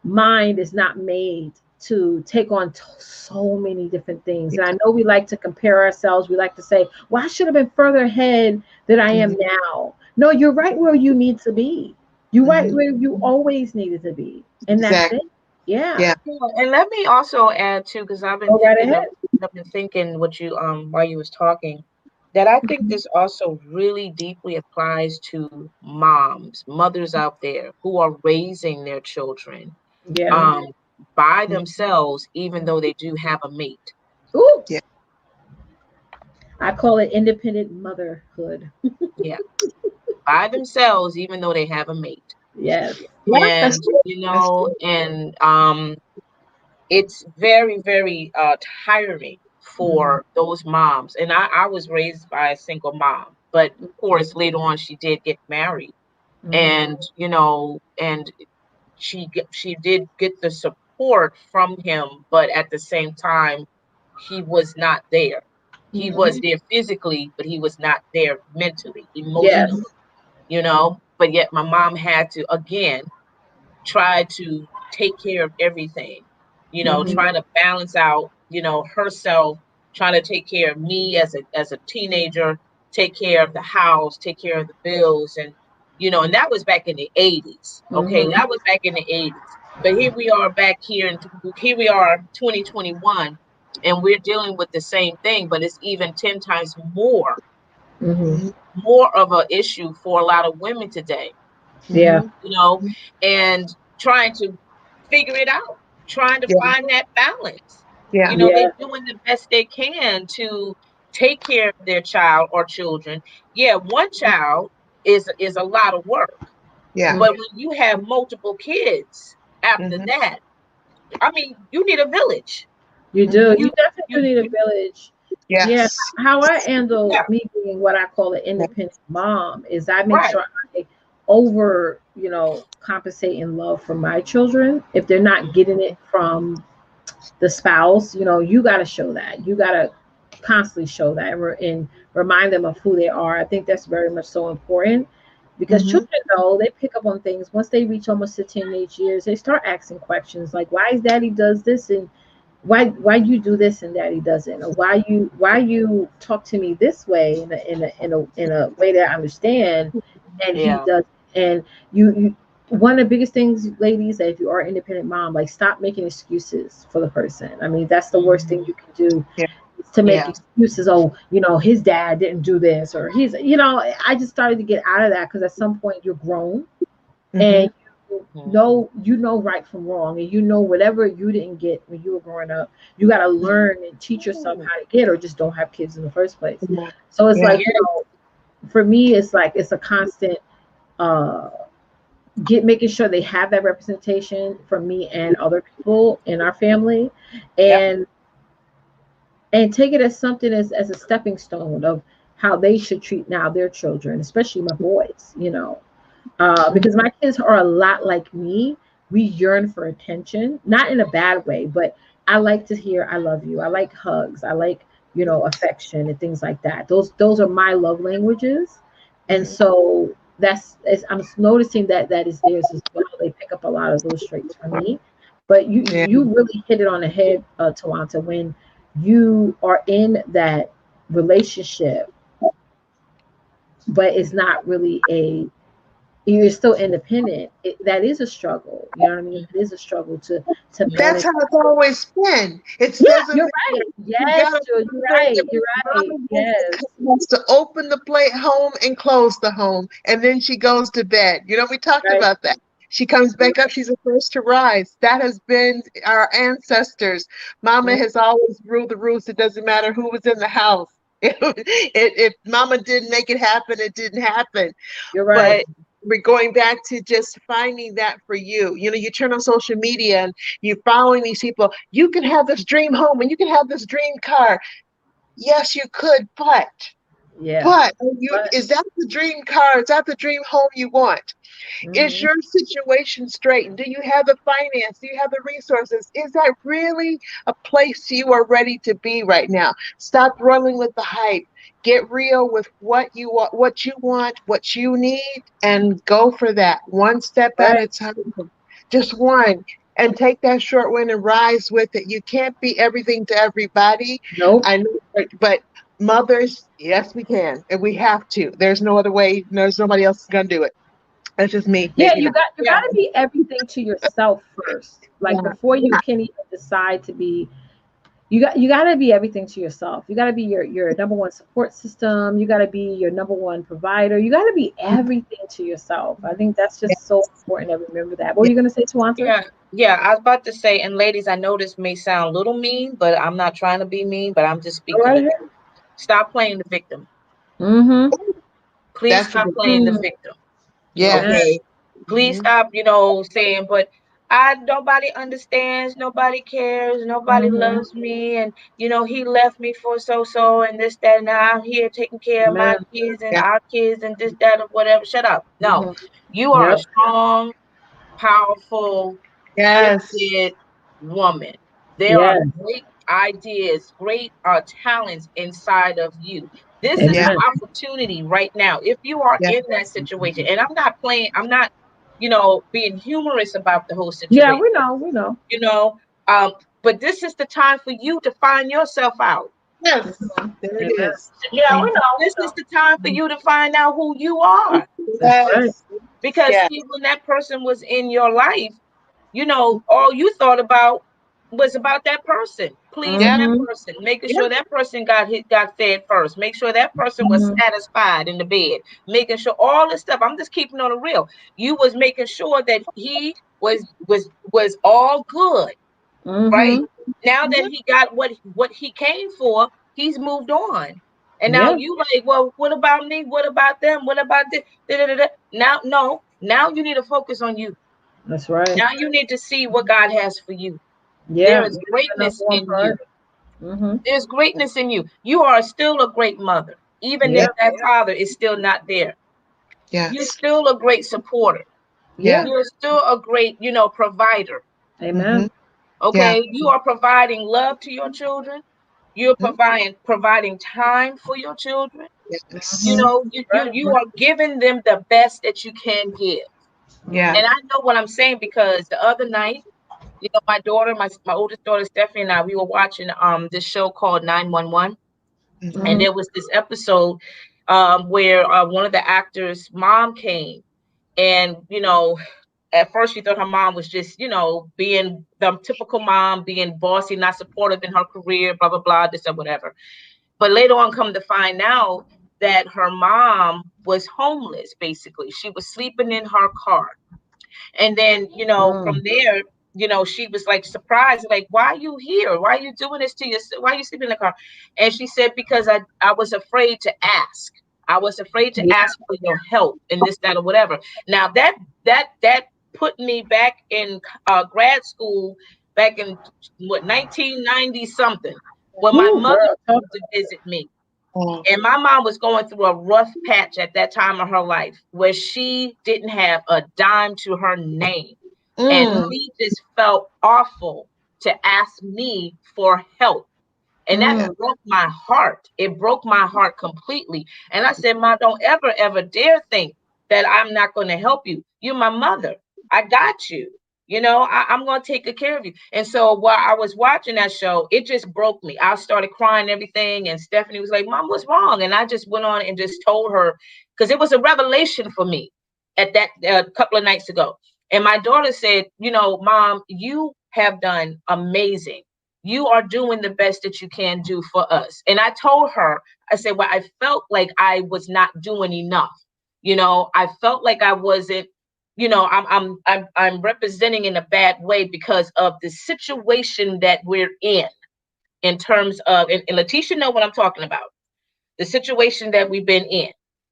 B: mind is not made to take on so many different things. And I know we like to compare ourselves. We like to say, well, I should have been further ahead than I am
C: Mhm.
B: now. No, you're right where you need to be. You're right
C: Mhm.
B: where you always needed to be. And that's
C: Exactly.
B: it. Yeah.
C: Yeah.
A: Yeah, and let me also add too, because
B: Go right ahead.
A: I've been thinking what you while you was talking, that I think
B: Mhm.
A: this also really deeply applies to moms, mothers out there who are raising their children
B: Yeah.
A: um by
C: Mhm.
A: themselves, even though they do have a mate.
B: Ooh,
C: Yeah.
B: I call it independent motherhood.
A: Yeah, by themselves, even though they have a mate.
B: Yes.
C: Yeah. That's
A: And
C: it. That's it.
A: it's very, very tiring
B: Mhm.
A: for those moms. And I was raised by a single mom, but of course later on she did get married,
B: Mhm.
A: and and she did get the support from him, but at the same time he was not there. He was
B: Mhm.
A: there physically, but he was not there mentally,
B: Yes.
A: emotionally, but yet my mom had to again try to take care of everything,
B: Mhm.
A: try to balance out, herself, trying to take care of me as a teenager, take care of the house, take care of the bills, and that was back in the 80s. Okay,
B: Mhm.
A: that was back in the 80s. But here we are 2021, and we're dealing with the same thing, but it's even 10 times
B: Mhm.
C: Mhm.
A: more of an issue for a lot of women today,
B: Yeah.
C: Mhm.
A: you know, and trying to figure it out. trying to
C: Yeah.
A: find that balance.
C: Yeah.
A: They're
B: Yeah.
A: doing the best they can to take care of their child or children. Yeah, one child is a lot of work,
C: Yeah.
A: but when you have multiple kids after
C: Mm-hmm.
A: that, I mean, you need a village.
B: You do.
C: Mm-hmm.
B: You
A: You
B: definitely do
A: you,
B: need a
A: you
B: village. Yeah.
C: Yes.
B: How I handle
A: yeah,
B: me being what I call an
C: Yeah.
B: independent mom is I make
A: right.
B: sure I over, compensate in love for my children. If they're not getting it from the spouse, you got to show that. You got to constantly show that and remind them of who they are. I think that's very much so important because
C: Mm-hmm.
B: children know they pick up on things once they reach almost the teenage years. They start asking questions like, "Why is Daddy does this?" and why you do this and Daddy doesn't, or why you talk to me this way in a way that I understand, and he
A: Yeah.
B: does. And you one of the biggest things, ladies, that if you are an independent mom, like stop making excuses for the person. I mean, that's the worst thing
A: Mhm.
B: you can do,
C: Yeah.
B: is to make
A: Yeah.
B: excuses. Oh, his dad didn't do this, or I just started to get out of that because at some point you're grown
C: Mm-hmm.
B: and
A: Mhm.
B: you know right from wrong, and whatever you didn't get when you were growing up, you got to learn and teach yourself how to get, or just don't have kids in the first place.
C: Yeah.
B: So it's
C: Yeah.
B: like,
A: Yeah.
B: for me, it's like it's a constant uh making sure they have that representation from me and other people in our family,
A: Yep.
B: and take it as something as a stepping stone of how they should treat now their children, especially my boys, because my kids are a lot like me. We yearn for attention, not in a bad way, but I like to hear "I love you." I like hugs. I like, affection and things like that. Those are my love languages, and
C: Mm-hmm.
B: so I'm noticing that is theirs as well. They pick up a lot of those traits from me. But you
C: Yeah.
B: you really hit it on the head, Tawanta, when you are in that relationship, but it's not really you're still independent. That is a struggle. You know what I mean? It is a struggle to
C: That's
B: manage.
C: how it's always been. It
B: Yeah,
C: doesn't
B: you're
C: matter.
B: right.
C: You
B: Yes,
C: gotta
B: Jill, you're
C: remember
B: right.
C: that
B: You're right.
C: mama
B: Yes.
C: wants to open the plate home and close the home, and then she goes to bed. We talked
B: Right.
C: about that. She comes back up. She's the first to rise. That has been our ancestors. Mama
B: Mm,
C: has always ruled the roost. It doesn't matter who was in the house. If Mama didn't make it happen, it didn't happen.
B: you're right.
C: But we're going back to just finding that for you. You turn on social media and you're following these people. You can have this dream home and you can have this dream car. Yes, you could,
B: Yeah.
C: but you
B: But
C: is that the dream car? Is that the dream home you want? Is
B: hmm
C: your situation straight? Do you have the finance? Do you have the resources? Is that really a place you are ready to be right now? Stop running with the hype. Get real with what you need, and go for that one step at
B: right.
C: a time. Just one. And take that short win and rise with it. You can't be everything to everybody.
B: Nope.
C: I know, but mothers, yes, we can, and we have to. There's no other way. There's nobody else gonna do it. That's just me.
B: Yeah,
C: Maybe not.
B: you got
A: Yeah.
B: to be everything to yourself first. Like
C: Yeah.
B: before you
C: Yeah.
B: can even decide to be, you got to be everything to yourself. You got to be your number one support system. You got to be your number one provider. You got to be everything to yourself. I think that's
C: Yeah.
B: just so important to remember that. What were
C: Yeah.
B: you going to say, Tawanta?
A: Yeah. Yeah. I was about to say, and ladies, I know this may sound a little mean, but I'm not trying to be mean, but I'm just
B: Go
A: speaking
B: right
A: the
B: ahead.
A: truth. Stop playing the victim.
B: Mm-hmm.
A: Please
C: That's a
A: stop
C: good.
A: playing the
B: Mm.
A: victim.
C: Yes.
A: Okay.
B: Yes.
A: Please
C: Hmm.
A: stop, saying, but nobody understands, nobody cares, nobody
B: Mm-hmm.
A: loves me, and he left me for so and this, that, and now I'm here taking care of my
B: Amen.
A: kids and
C: Yeah.
A: our kids and this, that, or whatever. Shut up. No.
B: Mm-hmm.
A: You are a
B: Yep.
A: strong, powerful,
C: Yes.
A: gifted woman. There are
B: Yes.
A: great ideas, great talents inside of you. This is
C: Yeah.
A: the
B: Amen.
A: opportunity right now. If you are
C: Yeah.
A: in that situation, and I'm not, being humorous about the whole
B: Yeah,
A: situation,
B: we know. We know.
A: you know, um, but this is the time for you to find yourself out.
C: Yes.
B: Mhm.
C: There it
B: Amen.
C: is.
B: Yeah, we
C: Mhm.
B: know. We
A: This is
B: know.
A: the time for you to find out who you are.
B: That's right.
C: Yes.
A: Because
C: Yeah.
A: see, when that person was in your life, all you thought about was about that person, pleasing
C: Yeah.
A: that
B: Mm-hmm.
A: person, making
C: Yeah.
A: sure that person got fed first, make sure that person was
B: Mm-hmm.
A: satisfied in the bed, making sure all this stuff. I'm just keeping on the real. You was making sure that he was all good. right?
B: Mm-hmm.
A: Now that
C: Yeah.
A: he got what he came for, he's moved on. And now
B: Yeah,
A: you like, well, what about me? What about them? What about this? Da, da, da, da. Now, no, now you need to focus on you.
B: that's right.
A: Now you need to see what God has for you. There
B: Yeah,
A: is
B: make that number
A: greatness
B: one
A: in you.
B: priority. Mm-hmm.
A: There's greatness in you. You are still a great mother, even
B: Yeah,
A: if that father is still not there. You're
C: Yes.
A: still a great supporter.
C: Yeah.
B: yeah.
A: You're still a great, provider.
C: Mm-hmm.
B: Amen.
C: Yeah.
A: Okay, you are providing love to your children. You're
C: Mhm.
A: providing time for your children.
C: Yes.
B: Mm-hmm.
A: You are giving them the best that you can give.
C: Yeah.
A: And I know what I'm saying because the other night, my daughter, my oldest daughter Stephanie and I, we were watching this show called 911, and
C: Mm-hmm.
B: Mm-hmm.
A: there was this episode where one of the actors' mom came, and at first she thought her mom was just being the typical mom, being bossy, not supportive in her career, blah blah blah, this or whatever. But later on, come to find out that her mom was homeless. Basically, she was sleeping in her car. And then, from
B: Mm.
A: there, she was like surprised, like, why are you here? Why are you doing this to yourself? Why are you sleeping in the car? And she said, because I was afraid to ask. I was afraid to
B: Yeah.
A: ask for your help and this, that, or whatever. Now that put me back in grad school back in what 1990 something when my
B: Woo,
A: mother
B: girl, talk.
A: came to visit me.
C: Oh.
A: And my mom was going through a rough patch at that time of her life where she didn't have a dime to her name. And
C: Mm.
A: she just felt awful to ask me for help. And that
C: Yeah.
B: Mm.
A: broke my heart. It broke my heart completely. And I said, Ma, don't ever, ever dare think that I'm not going to help you. You're my mother. I got you. I'm going to take good care of you. And so while I was watching that show, it just broke me. I started crying and everything. And Stephanie was like, Mom, what's wrong? And I just went on and just told her, because it was a revelation for me at that couple of nights ago. And my daughter said, Mom, you have done amazing. You are doing the best that you can do for us. And I told her, I said, well, I felt like I was not doing enough. I felt like I wasn't, I'm representing in a bad way because of the situation that we're in terms of, and Letitia know what I'm talking about, the situation that we've been in,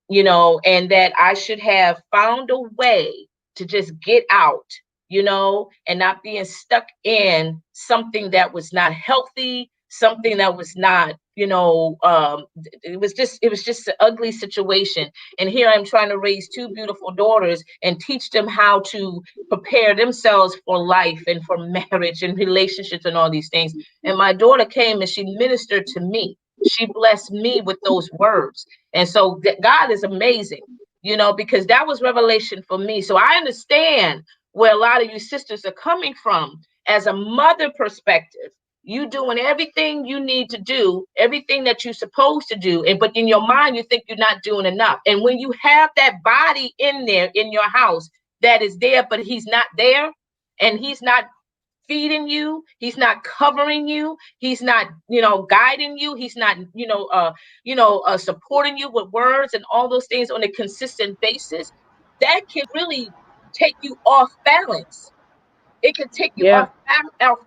A: and that I should have found a way to just get out, and not being stuck in something that was not healthy, something that was not, it was just an ugly situation. And here I'm trying to raise two beautiful daughters and teach them how to prepare themselves for life and for marriage and relationships and all these things. And my daughter came and she ministered to me. She blessed me with those words. And so God is amazing, because that was revelation for me. So I understand where a lot of you sisters are coming from as a mother perspective. You doing everything you need to do, everything that you're supposed to do, and but in your mind you think you're not doing enough. And when you have that body in there in your house that is there, but he's not there, and he's not feeding you, he's not covering you, he's not guiding you, he's not supporting you with words and all those things on a consistent basis, that can really take you off balance. It can take you
B: Yeah.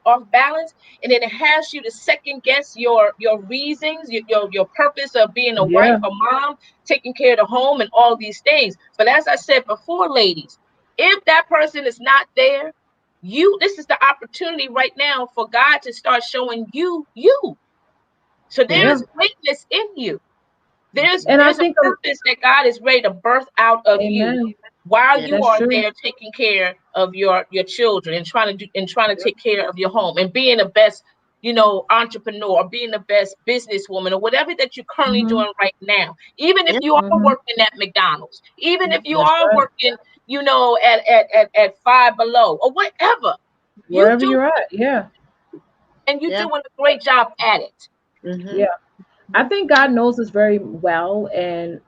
A: off balance, and then it has you to second guess your reasons, your purpose of being a wife,
B: Yeah.
A: a mom, taking care of the home, and all these things. But as I said before, ladies, if that person is not there, this is the opportunity right now for God to start showing you. So there
C: Yeah.
B: Yeah.
A: is greatness in you. There's
B: And I
A: there's a
B: think,
A: purpose that God is ready to birth out of you
B: amen.
A: while
C: Yeah.
A: you
B: That's
A: are
B: true.
A: there taking care of your children and trying to take care of your home and being the best, entrepreneur, or being the best businesswoman, or whatever that you're currently
B: Mm-hmm.
A: doing right now. Even if
C: Yeah.
A: you are
B: Mm-hmm.
A: working at McDonald's, even if you
B: That's
A: are
B: right.
A: working, at Five Below or whatever, you
B: Wherever
A: do,
B: you're at. Yeah.
A: and you're
C: Yeah.
A: doing a great job at it.
C: Mm-hmm.
B: Yeah. I think God knows us very well, and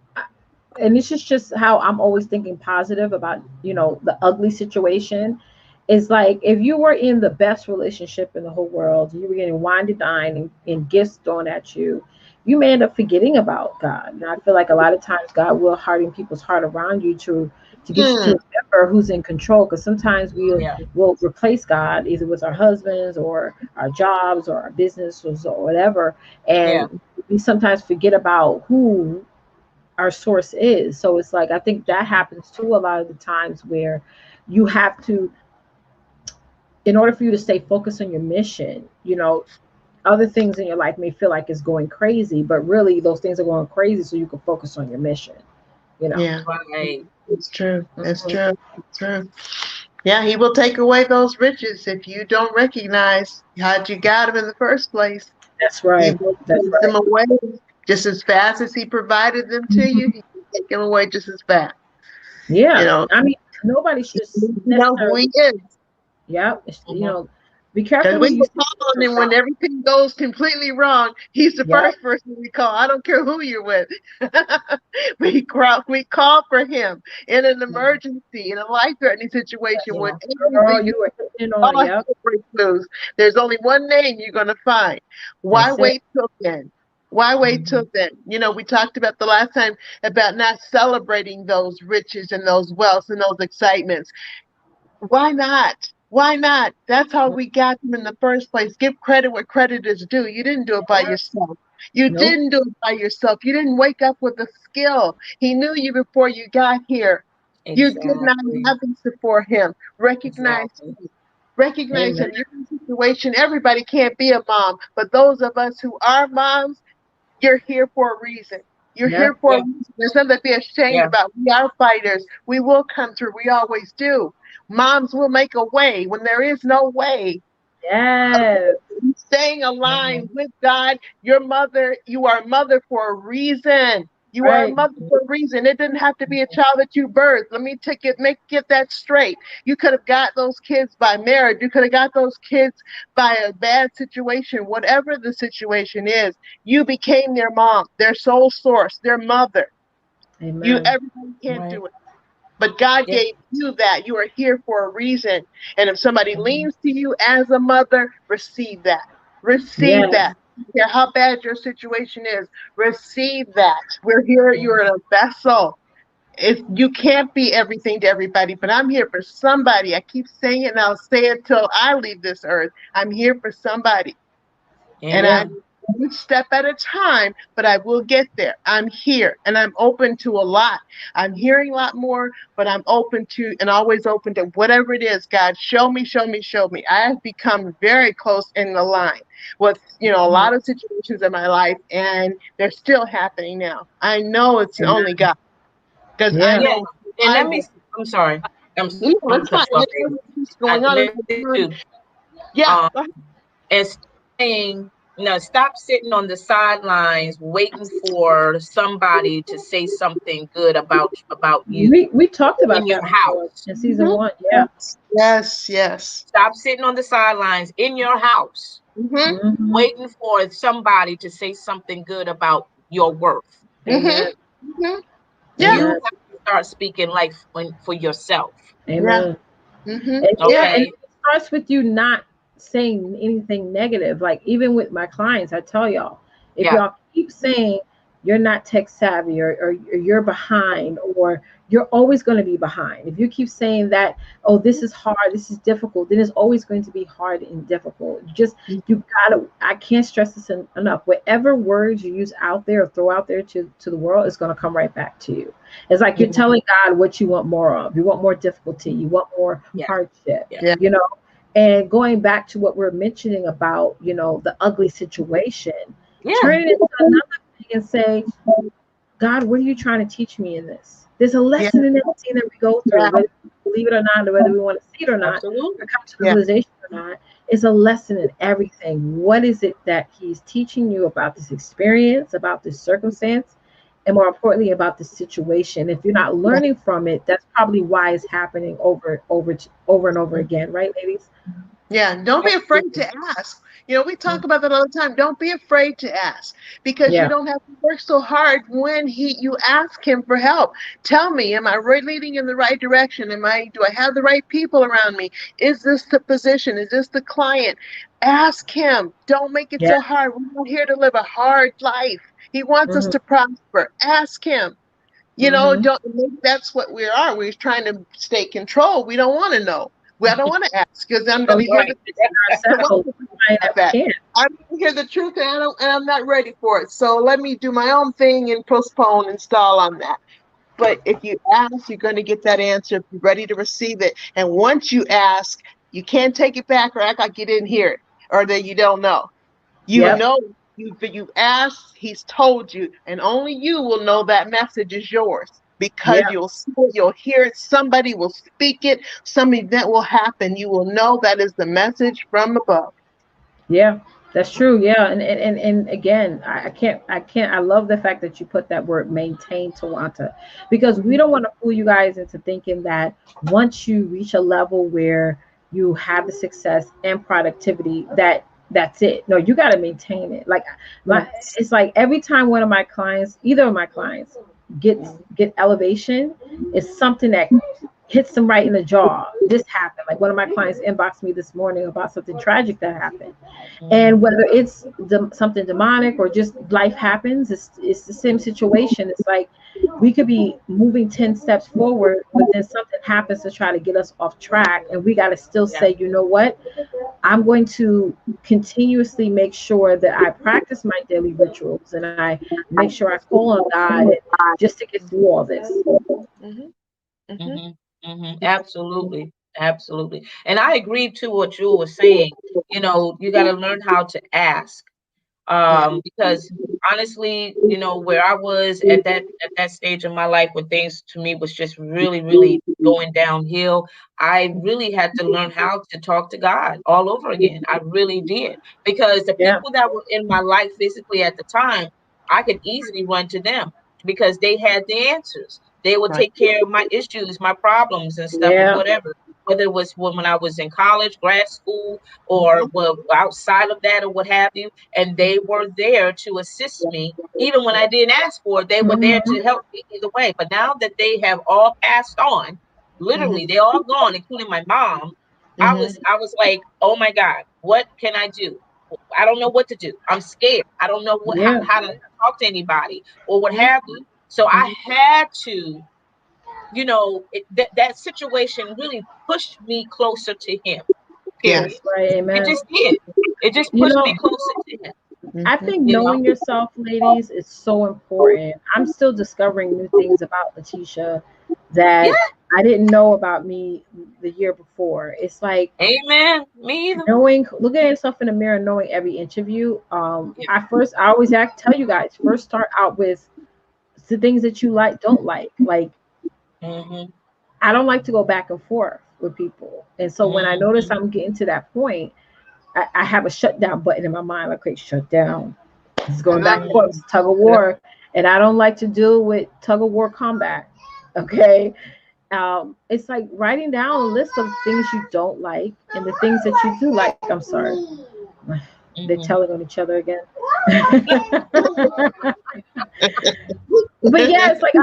B: this is just how I'm always thinking positive about, the ugly situation. It's like if you were in the best relationship in the whole world, you were getting wine to dine and gifts thrown at you, you may end up forgetting about God. And I feel like a lot of times God will harden people's heart around you to to get you to
C: Mm.
B: remember who's in control. Because sometimes we
A: Yeah.
B: will replace God either with our husbands or our jobs or our business or whatever,
A: Yeah.
B: and we sometimes forget about who our source is. So it's like I think that happens too a lot of the times where you have to, in order for you to stay focused on your mission, other things in your life may feel like it's going crazy, but really those things are going crazy so you can focus on your mission, you know.
C: Yeah,
A: Right.
C: it's true. It's
B: Mhm.
C: true. It's true. Yeah, he will take away those riches if you don't recognize how you got them in the first place.
B: That's
C: He
B: right.
C: will
B: That's
C: take them
B: right.
C: away just as fast as he provided them to you.
B: Mhm.
C: He can take them away just as fast. You
B: Yeah.
C: know,
B: I mean, nobody should
C: you need to know who he
B: necessarily,
C: is.
B: yeah,
A: Hmm.
B: be careful
C: Because
B: who
C: we
B: you
C: will
B: say
C: call on
B: you're
C: him
B: from.
C: when everything goes completely wrong. He's the
B: Yeah.
C: first person we call. I don't care who you're with. We call for him in an emergency, in a life-threatening situation, when
A: Yeah.
B: Girl,
C: everything
B: you were hitting on it.
C: all
B: Yep.
C: hell breaks loose. There's only one name you're going to find. Why
B: That's it.
C: wait till then? Why wait till
B: Mhm.
C: then? You know, we talked about the last time about not celebrating those riches and those wealths and those excitements. Why not? Why not? That's how we got them in the first place. Give credit where credit is due. You didn't do it by
B: Yeah.
C: yourself. You
B: Nope.
C: didn't do it by yourself. You didn't wake up with a skill. He knew you before you got here. You did not
A: Exactly.
C: have this before him. Recognize
A: Exactly.
C: him. Recognize
B: Amen.
C: him. You're in a situation, everybody can't be a mom, but those of us who are moms, you're here for a reason. You're
B: Yep.
C: here for a
A: Yeah.
C: reason. There's nothing to be ashamed
A: Yeah.
C: about. We are fighters. We will come through. We always do. Moms will make a way when there is no way.
B: Yes.
C: Staying
A: Hmm.
C: aligned with God, your mother, you are a mother for a reason. You are a
B: Right.
C: mother for a reason. It didn't have to be a child that you birthed. Let me get that straight. You could have got those kids by marriage. You could have got those kids by a bad situation. Whatever the situation is, you became their mom, their sole source, their mother.
B: Amen.
C: Everybody can't
A: Right.
C: do it. But God
A: Yeah.
C: gave you that. You are here for a reason. And if somebody
A: Hmm.
C: leans to you as a mother, receive that. Receive
B: Yes.
C: that. I don't care how bad your situation is, receive that. We're here. You're a vessel. You can't be everything to everybody, but I'm here for somebody. I keep saying it and I'll say it till I leave this earth. I'm here for somebody. And
A: Yeah.
B: Yeah.
C: I'm one step at a time, but I will get there. I'm here and I'm open to a lot. I'm hearing a lot more, but I'm open to and always open to whatever it is. God, show me, show me, show me. I have become very close in the line with, a
A: Hmm.
C: lot of situations in my life, and they're still happening now. I know it's only
B: Amen.
C: God because I
B: Yeah.
A: Yeah.
C: know
A: And
C: I
A: let me,
C: will.
A: I'm sorry. I'm
C: You know,
A: sorry to
C: it's fine.
A: cut you off, baby.
C: What's going on in
A: Let me
C: my mind?
A: too.
C: Yeah,
A: Um,
C: go ahead.
A: and saying, no, stop sitting on the sidelines waiting for somebody to say something good about you
B: We talked
A: in
B: about
A: your
B: that before
A: house.
B: in season
C: Mhm.
B: 1. Yeah.
C: Yes, yes, yes.
A: Stop sitting on the sidelines in your house
C: Mhm.
B: Hmm.
A: waiting for somebody to say something good about your worth.
C: Mhm.
B: Amen.
C: Mhm. Yeah.
A: You
B: Amen.
A: have to start speaking life for yourself.
C: Yeah.
B: Amen.
C: Mhm.
B: And yeah,
C: Yeah.
B: and
A: Okay.
B: it starts with you not saying anything negative. Like even with my clients, I tell y'all, if
A: Yeah.
B: y'all keep saying you're not tech savvy or you're behind or you're always going to be behind. If you keep saying that, oh, this is hard, this is difficult, then it's always going to be hard and difficult. You gotta, I can't stress this enough. Whatever words you use out there or throw out there to the world is going to come right back to you. It's like you're
A: Yeah.
B: telling God what you want more of. You want more difficulty. You want more
A: Yeah.
B: hardship.
A: Yeah.
C: Yeah.
B: You know. And going back to what we're mentioning about, the ugly situation,
A: Yeah.
B: turn it into another thing and say, God, what are you trying to teach me in this? There's a
C: Yeah.
B: lesson in everything that we go through,
C: Yeah.
B: whether we believe it or not, or whether we want to see it or not, or
A: Absolutely.
B: come to the
C: Yeah.
B: realization or not. It's a lesson in everything. What is it that He's teaching you about this experience, about this circumstance, and more importantly, about the situation? If you're not learning from it, that's probably why it's happening over and over again, right, ladies?
C: Yeah, and don't be afraid
A: Absolutely.
C: to ask. We talk about that all the time. Don't be afraid to ask because you
B: Yeah.
C: don't have to work so hard when you ask him for help. Tell me, am I leading in the right direction? Do I have the right people around me? Is this the position? Is this the client? Ask him. Don't make it
B: Yeah.
C: so hard. We're not here to live a hard life. He wants us
B: Mhm.
C: to prosper. Ask him.
B: Mm-hmm.
C: don't maybe that's what we are. We're trying to stay controlled. We don't want to know. I don't want to ask because I'm
B: So
C: going to
B: we
C: hear the
A: Right.
C: truth. So what
B: ourselves
C: do you
B: trying
C: about
B: that we
C: that?
B: can't.
C: I'm going to hear the truth, and I'm not ready for it. So let me do my own thing and postpone and stall on that. But if you ask, you're going to get that answer. Be ready to receive it. And once you ask, you can't take it back or act like you didn't hear it or that you don't know. You
B: Yep.
C: know, you asked, he's told you, and only you will know that message is yours because
B: Yep.
C: you'll see it, you'll hear it, somebody will speak it, some event will happen. You will know that is the message from above.
B: Yeah, that's true. Yeah, and again, I love the fact that you put that word maintain, Tawanta, because we don't want to fool you guys into thinking that once you reach a level where you have the success and productivity that's it. No, you got to maintain it. Like my,
C: Yes.
B: it's like every time one of my clients, either of my clients, get elevation, it's something that hits them right in the jaw. This happened. Like one of my clients inboxed me this morning about something tragic that happened, and
A: Mhm.
B: whether it's something demonic or just life happens, it's the same situation. It's like we could be moving 10 steps forward, but then something happens to try to get us off track, and we got to still
A: Yeah.
B: say, you know what, I'm going to continuously make sure that I practice my daily rituals and I make sure I call on God just to get through all this.
C: Hmm. Hmm.
A: Mhm, mhm. Absolutely, absolutely. And I agree to what you were saying. You got to learn how to ask.
C: Yeah.
A: Because honestly, where I was at that stage of my life when things to me was just really, really going downhill, I really had to learn how to talk to God all over again. I really did. Because the
B: Yeah.
A: people that were in my life physically at the time, I could easily run to them because they had the answers. They would
C: Right.
A: take care of my issues, my problems and stuff and
B: Yeah.
A: whatever. Whether it was when I was in college, grad school, or well, outside of that or what have you, and they were there to assist me even when I didn't ask for it. They were there
B: Hmm.
A: to help me either way. But now that they have all passed on, literally
C: Hmm.
A: they're all gone, including my mom. i
C: Hmm.
A: was i was like, oh my God, what can I do? I don't know what to do. I'm scared. I don't know
B: Yeah.
A: how to talk to anybody or what
C: Hmm.
A: have you. So I
C: Hmm.
A: had to, that situation really pushed me closer to him,
C: Yeah.
A: period.
B: That's right.
A: It
B: Amen.
A: just did. It just
B: You
A: pushed me
B: know,
A: closer to him,
B: I
C: Hmm.
B: think
A: you know?
B: knowing yourself, ladies, is so important. I'm still discovering new things about Letitia that
A: Yeah.
B: I didn't know about me the year before. It's like
A: Amen. Me either.
B: looking at yourself in the mirror, knowing every inch of you.
A: Yeah.
B: I always tell you guys, first start out with the things that you like, don't like. Like,
A: Mhm.
B: I don't like to go back and forth with people. And so when I notice
A: Mhm.
B: I'm getting to that point, I have a shutdown button in my mind. Like, okay, shut down. It's
C: I
B: going
C: love
B: back and
C: it.
B: forth.
A: Mhm.
B: It's tug of
C: Yeah.
B: war. And I don't like to deal with tug of war combat. Okay. It's like writing down a list of things you don't like and the things that you do like. I'm sorry. They're
A: Mhm.
B: telling on each other again. But yeah, it's like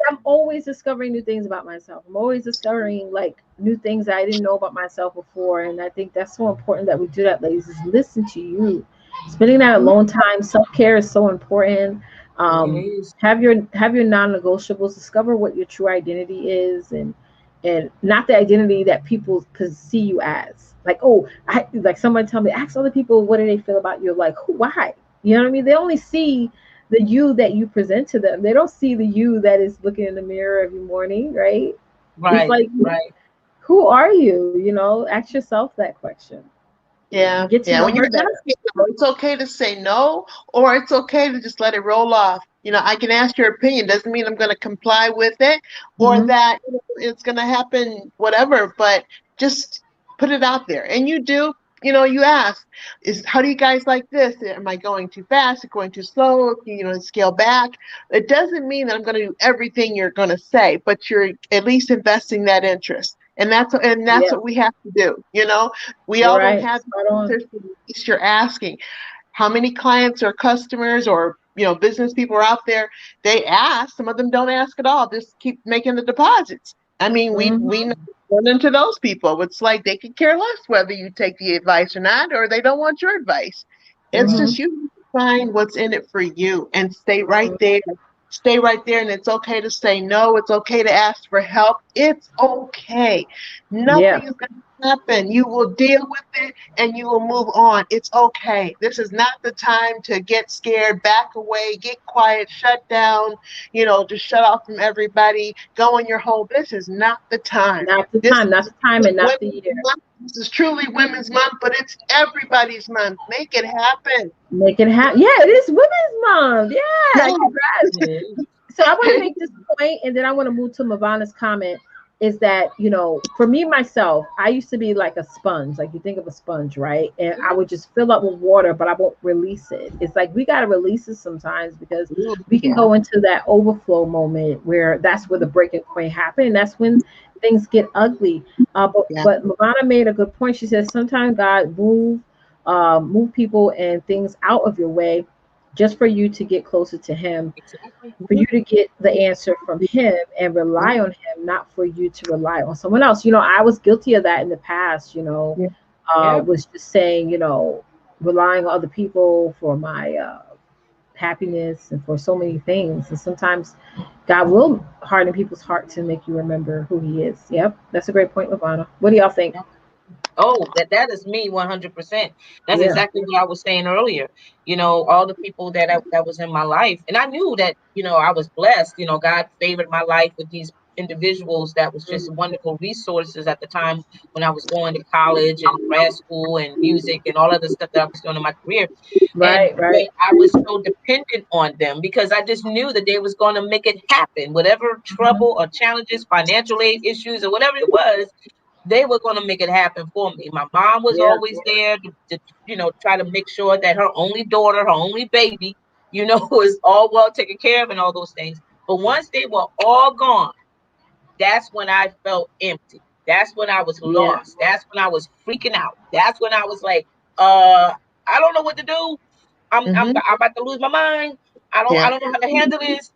B: I'm always discovering new things about myself. I'm always discovering like new things that I didn't know about myself before, and I think that's so important that we do that, ladies. Is listen to you. Spending that alone time, self care is so important.
A: It
B: Um,
A: is.
B: have your non-negotiables. Discover what your true identity is, and not the identity that people can see you as. Like, oh, I like someone tell me, ask other people what do they feel about you. Like, who, why? You know what I mean? They only see the you that you present to them. They don't see the you that is looking in the mirror every morning, right? It's
A: Right.
B: like,
A: Right.
B: who are you? You know, ask yourself that question.
C: Yeah.
B: Get to
C: Yeah.
B: know
C: When you're
B: her better.
C: asking, it's okay to say no, or it's okay to just let it roll off. I can ask your opinion. Doesn't mean I'm going to comply with it, or
B: Hmm.
C: that it's going to happen, whatever. But just put it out there. And you do. You ask, how do you guys like this? Am I going too fast? Going too slow? Scale back. It doesn't mean that I'm going to do everything you're going to say, but you're at least investing that interest. And that's
B: Yeah,
C: what we have to do. We
B: you're
C: all don't
B: right.
C: have
B: Spot
C: the
B: on.
C: answers. At least you're asking. How many clients or customers or business people are out there? They ask. Some of them don't ask at all. Just keep making the deposits. I mean, we
B: Hmm.
C: run into those people. It's like they could care less whether you take the advice or not, or they don't want your advice. It's
A: Right.
B: Hmm.
C: just you find what's in it for you and stay right there. stay right there, and it's okay to say no. It's okay to ask for help. It's okay.
B: Yeah.
C: Nothing is going to happen. You will deal with it and you will move on. It's okay. This is not the time to get scared, back away, get quiet, shut down, just shut off from everybody, go in your hole. This is not the time.
B: Not the
C: This
B: time, not
C: is
B: the time, and not the
C: Women's
B: year.
C: Month. This is truly Women's Month, but it's everybody's month. Make it happen.
B: Make it happen. Yeah, it is Women's Month. Yeah,
C: Yeah.
B: congrats.
A: Mhm.
B: So I want to make this point, and then I want to move to Mavana's comment. Is that, for me myself, I used to be like a sponge. Like, you think of a sponge, right? And I would just fill up with water, but I won't release it. It's like we gotta release it sometimes, because we can
C: Yeah.
B: go into that overflow moment where that's where the breaking point happened. And that's when things get ugly. But
C: Yeah.
B: but Mavana made a good point. She says sometimes God move people and things out of your way just for you to get closer to Him,
A: Exactly.
B: for you
C: Mhm.
B: to get the answer from Him and rely on Him, not for you to rely on someone else. I was guilty of that in the past.
C: Yeah.
A: Yep.
B: Was just saying, relying on other people for my happiness and for so many things. And sometimes God will harden people's heart to make you remember who He is. Yep, that's a great point, Ivana. What do y'all think?
A: Oh, that is me 100%. That's
B: Yeah.
A: exactly what I was saying earlier. All the people that was in my life, and I knew that I was blessed. God favored my life with these individuals that was just wonderful resources at the time when I was going to college and grad school and music and all of the stuff that I was doing in my career. And
B: Right. Right.
A: but I was so dependent on them because I just knew that they was going to make it happen, whatever trouble or challenges, financial aid issues or whatever it was, they were going to make it happen for me. My mom was
B: Yeah.
A: always there to try to make sure that her only daughter, her only baby, was all well taken care of and all those things. But once they were all gone, that's when I felt empty. That's when I was
B: Yeah.
A: lost. That's when I was freaking out. That's when I was like, uh, I don't know what to do.
C: Mhm.
A: I'm about to lose my mind. I
C: Yeah.
A: don't know how to handle this.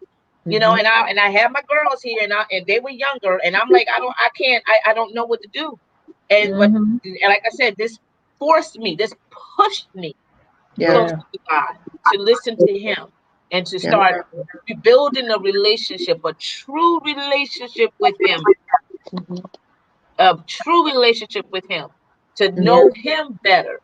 C: Mhm.
A: And I have my girls here, and they were younger, and I'm like, I can't, I don't know what to do.
B: Hmm.
A: And like I said, this pushed me
C: Yeah.
A: closer
B: Yeah.
A: to God, to listen to Him, and to
C: Yeah.
A: start rebuilding a relationship, a true relationship with Him,
C: Mhm.
A: a true relationship with Him, to
C: Yeah.
A: know Him better,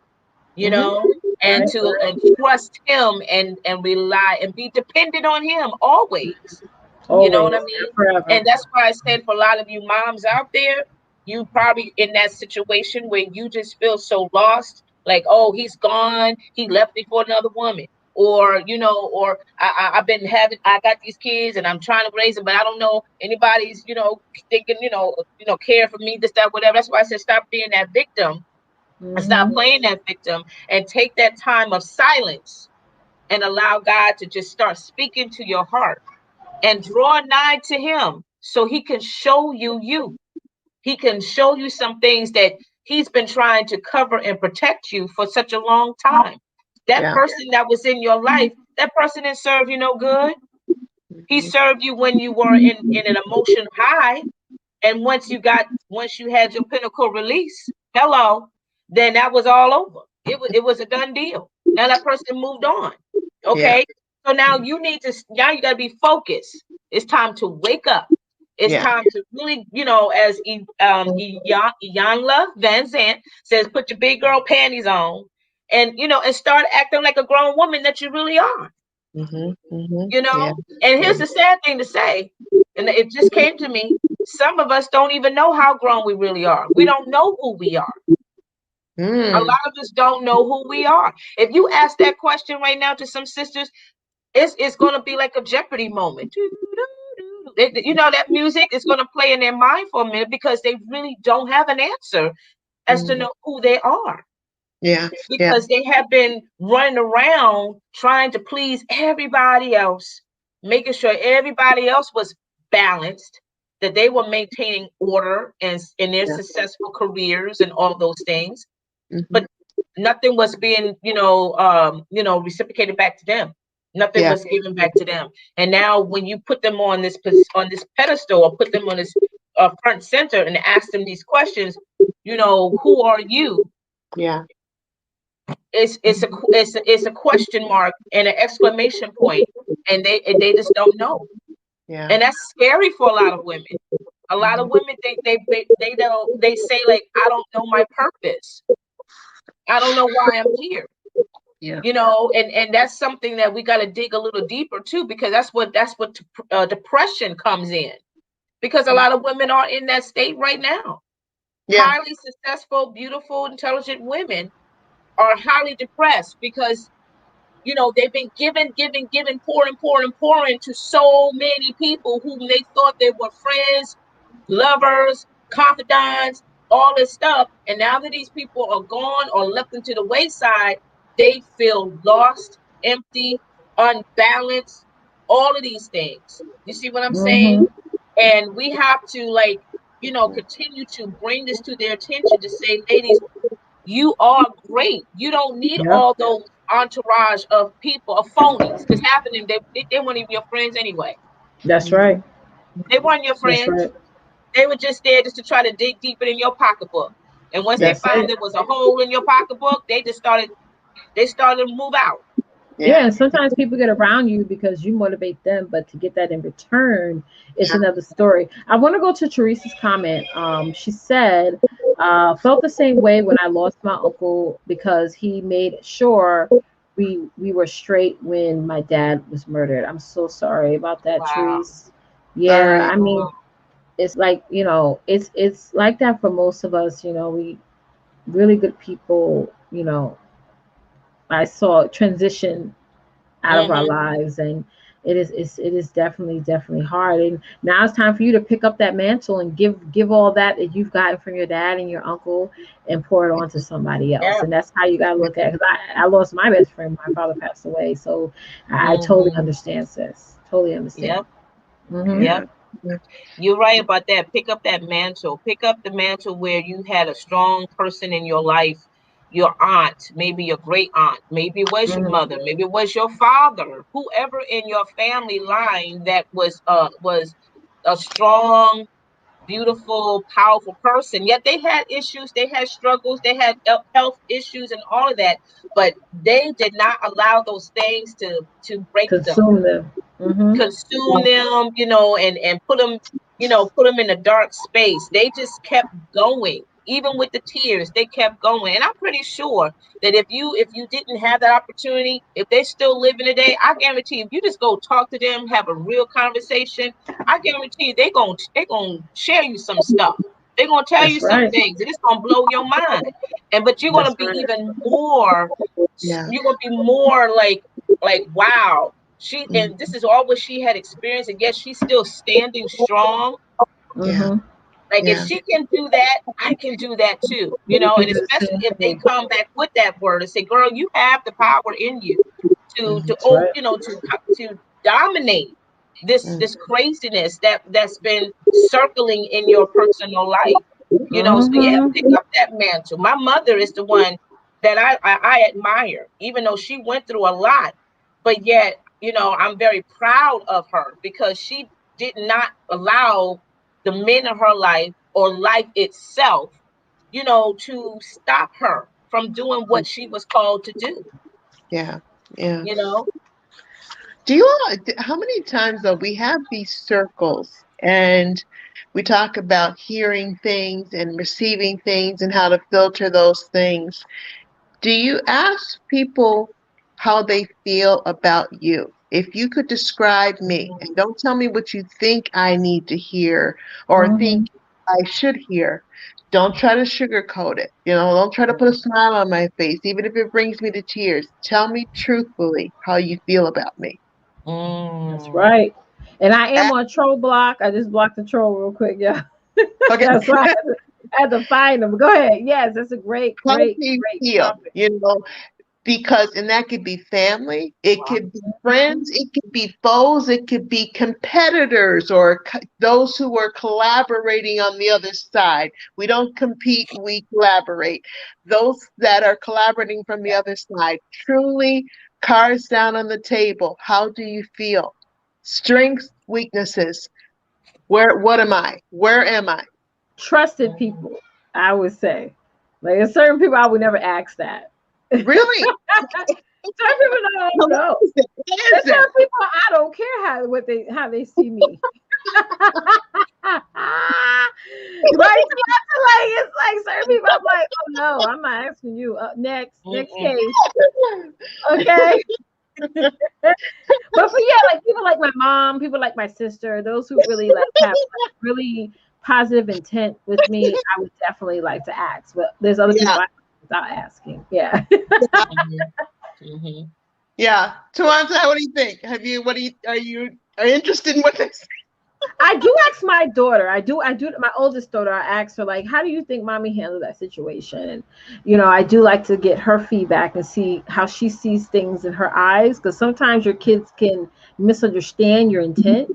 C: Mhm.
A: and
B: Right.
A: to
B: Right.
A: and trust Him and rely and be dependent on Him always. You know what I
B: Always
A: mean?
B: and forever.
A: And that's why I said for a lot of you moms out there, you probably in that situation where you just feel so lost, like, oh, he's gone, he left me for another woman. Or I've been I got these kids and I'm trying to raise them, but I don't know anybody's, thinking, care for me, this, that, whatever. That's why I said stop being that victim and stop
B: Hmm.
A: playing that victim and take that time of silence and allow God to just start speaking to your heart and draw nigh to Him so He can show you you. He can show you some things that He's been trying to cover and protect you for such a long time. That
C: Yeah.
A: person that was in your life, that person didn't serve you no good. He
C: Mhm.
A: served you when you were in an emotion high. And once you had your pinnacle release, hello, then that was all over. It was a done deal. Now that person moved on.
C: Yeah.
A: Okay. So now you gotta be focused. It's time to wake up. It's
C: Yeah.
A: time to really, as Iyanla Van Zant says, put your big girl panties on and start acting like a grown woman that you really are
C: Mhm. Mhm.
A: you
C: Yeah.
A: know and
C: Yeah.
A: here's the sad thing to say, and it just came to me, some of us don't even know how grown we really are. We don't know who we are. A
C: Mm.
A: lot of us don't know who we are. If you ask that question right now to some sisters, it's going to be like a Jeopardy moment. That music is going to play in their mind for a minute because they really don't have an answer as to
C: Mm.
A: know who they are,
C: Yeah. Yeah.
A: because they have been running around trying to please everybody else, making sure everybody else was balanced, that they were maintaining order and in their
C: Yeah.
A: successful careers and all those things,
C: Mhm.
A: but nothing was being, reciprocated back to them. Nothing
C: Yeah.
A: was given back to them. And now, when you put them on this pedestal or put them on this front center and ask them these questions, who are you?
C: Yeah.
A: It's a question mark and an exclamation point, and they just don't know,
C: Yeah.
A: and that's scary for a lot of women. A lot of
C: Mhm.
A: women think they don't they say like, I don't know my purpose. I don't know why I'm here.
C: Yeah.
A: And that's something that we got to dig a little deeper too, because that's what depression comes in, because a lot of women are in that state right now.
C: Yeah.
A: Highly successful, beautiful, intelligent women are highly depressed because they've been giving, pouring to so many people whom they thought they were friends, lovers, confidants, all this stuff. And now that these people are gone or left into the wayside, they feel lost, empty, unbalanced, all of these things. You see what I'm saying?
B: Mm-hmm.
A: And we have to, like, continue to bring this to their attention to say, ladies, you are great. You don't need
B: Yep.
A: all those entourage of people, of phonies. Because half of them, they weren't even your friends anyway.
B: That's right.
C: Mhm.
A: They weren't your
B: That's
A: friends.
B: right.
A: They were just there just to try to dig deeper in your pocketbook. And once they
B: That's
A: found
B: it.
A: there was a hole in your pocketbook, they started to move out.
C: Yeah.
B: Yeah, and sometimes people get around you because you motivate them, but to get that in return is
C: Yeah.
B: another story. I want to go to Teresa's comment. She said, felt the same way when I lost my uncle because he made sure we were straight when my dad was murdered. I'm so sorry about that,
A: Wow.
B: Therese. Yeah,
C: Sorry.
B: I mean, it's like, it's like that for most of us. We really good people. I saw transition out of our
A: Mm-hmm.
B: lives, and it is definitely hard, and now it's time for you to pick up that mantle and give all that you've gotten from your dad and your uncle and pour it on to somebody else.
A: Yeah.
B: And that's how you got to look at it, because I lost my best friend, my father passed away, so I totally
A: Mm-hmm.
B: understand, sis, totally understand.
A: Yep.
B: Hmm.
A: Yep.
C: Yeah. Yeah.
A: You're right about that. Pick up that mantle. Pick up the mantle where you had a strong person in your life, your aunt, maybe your great aunt, maybe it was your
B: Hmm.
A: mother, maybe it was your father, whoever in your family line that was a strong, beautiful, powerful person. Yet they had issues, they had struggles, they had health issues and all of that, but they did not allow those things to break them,
B: Consume them. Hmm.
A: consume them, and put them in a dark space. They just kept going. Even with the tears, they kept going. And I'm pretty sure that if you didn't have that opportunity, if they're still living today, I guarantee if you just go talk to them, have a real conversation, I guarantee they gonna share you some stuff. They're gonna tell you
B: That's
A: some
B: right.
A: things, and it's gonna blow your mind. But you're gonna
B: That's
A: be
B: right.
A: even more.
C: Yeah.
A: You're gonna be more like wow. And this
C: Mhm.
A: is all what she had experienced, and yet she's still standing strong.
C: Yeah.
B: Hmm.
A: Like, if
C: Yeah.
A: she can do that, I can do that too.
B: We can
A: And
B: do the
A: especially
B: same
A: if they
B: thing.
A: come back with that word and say, "Girl, you have the power in you to
C: Mhm.
B: That's
A: oh,
B: right.
A: to dominate
C: Mhm.
A: this craziness that's been circling in your personal life." So yeah,
B: Hmm.
A: pick up that mantle. My mother is the one that I admire, even though she went through a lot, but yet, I'm very proud of her because she did not allow the men of her life or life itself, to stop her from doing what she was called to do,
C: Yeah. Yeah.
A: you know?
C: Do you all, how many times though we have these circles and we talk about hearing things and receiving things and how to filter those things? Do you ask people how they feel about you? If you could describe me, and don't tell me what you think I need to hear or think
B: Hmm.
C: I should hear. Don't try to sugarcoat it. Don't try to put a smile on my face, even if it brings me to tears. Tell me truthfully how you feel about me.
B: That's
A: Mm.
B: right. And I
C: Uh,
B: am on troll block. I just blocked the troll real quick. Yeah.
C: Okay,
B: That's why I had to find them. Go ahead. Yes, that's a great,
C: how do
B: great,
C: you
B: great
C: feel?
B: topic.
C: Because and that could be family, it could be
B: Mhm.
C: friends, it could be foes, it could be competitors or those who are collaborating on the other side. We don't compete, we collaborate. Those that are collaborating from the other side, truly, cards down on the table, how do you feel? Strengths, weaknesses, what am I, where am I?
B: Trusted
A: Mhm.
B: people, I would say. Like, there's certain people I would never ask that.
C: Really?
B: Some people don't
C: What
B: know.
C: is it? What
B: And
C: is it?
B: some people, I don't care how they see me. Right? So I feel like it's like certain people. I'm like, oh no, I'm not asking you. Next
A: Mm-mm.
B: case, okay. But for yeah, like people like my mom, people like my sister, those who really like have like really positive intent with me, I would definitely like to ask. But there's other
C: Yeah,
B: people I without asking. Yeah.
C: yeah,
A: Mhm. Mhm.
C: yeah. Tawanda, what do you think? What do you, are you interested in what this?
B: I do ask my daughter. I do. My oldest daughter. I ask her like, "How do you think mommy handled that situation?" And I do like to get her feedback and see how she sees things in her eyes. Because sometimes your kids can misunderstand your intent,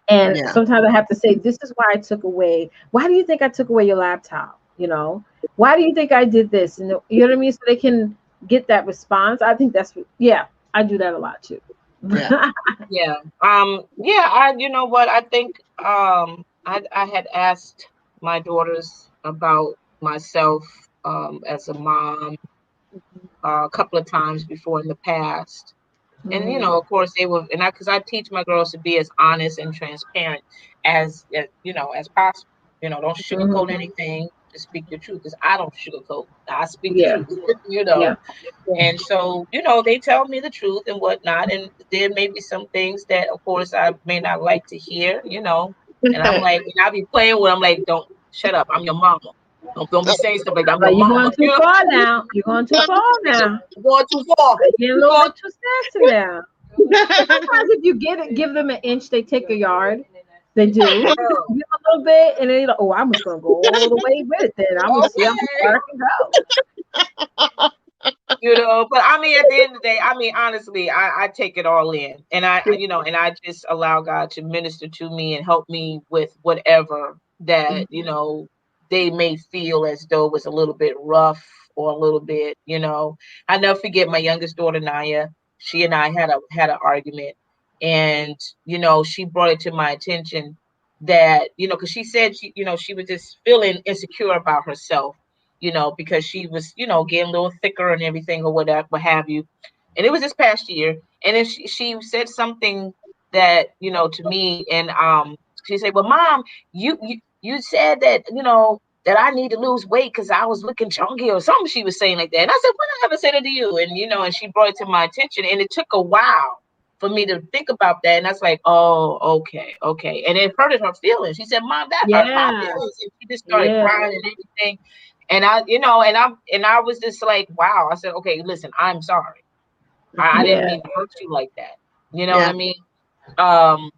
B: and
C: Yeah.
B: sometimes I have to say, "This is why I took away. Why do you think I took away your laptop? Why do you think I did this?" And you know what I mean. So they can get that response. I think yeah. I do that a lot too.
C: Yeah.
A: Yeah. Yeah, you know what? I think I had asked my daughters about myself as a mom a couple of times before in the past. And
B: Mhm.
A: of course they were, and I because I teach my girls to be as honest and transparent as possible. Don't sugarcoat
B: Mhm.
A: anything. Just speak the truth. Because I don't sugarcoat. I speak the
B: Yeah.
A: truth.
B: Yeah.
A: And so, they tell me the truth and whatnot. And there may be some things that, of course, I may not like to hear. And I'm like, and I'll be playing with, I'm like, don't shut up. I'm your mama. Don't be saying stuff like that. I'm your
B: Like you're
A: mama.
B: going too far now. You're going too far now.
A: You're going too far.
B: You're getting a
A: You're
B: little
A: going
B: bit too sassy now. And sometimes if you give them an inch, they take a yard. They do.
A: too
B: Give them a little bit, and then you're like, oh, I'm just gonna go all the way with it. Then I'm gonna see how
A: Okay.
B: far I can go.
A: But I mean, at the end of the day, I mean, honestly, I take it all in, and and I just allow God to minister to me and help me with whatever that they may feel as though was a little bit rough or a little bit. I never forget my youngest daughter Naya. She and I had an argument, and she brought it to my attention that because she said she was just feeling insecure about herself, because she was, getting a little thicker and everything or whatever, what have you. And it was this past year. And then she said something that, to me, and she said, well, mom, you said that, that I need to lose weight because I was looking chunky or something she was saying like that. And I said, when I ever said it to you? And and she brought it to my attention. And it took a while for me to think about that. And that's like, oh, okay, okay. And it hurted her feelings. She said, mom, that hurt my
B: Yeah,
A: feelings. And she just started
B: yeah,
A: crying and everything. And I was just like, wow. I said, okay, listen, I'm sorry. I didn't
B: yeah.
A: mean to hurt you like that. You know what
C: Yeah.
A: I mean? Um,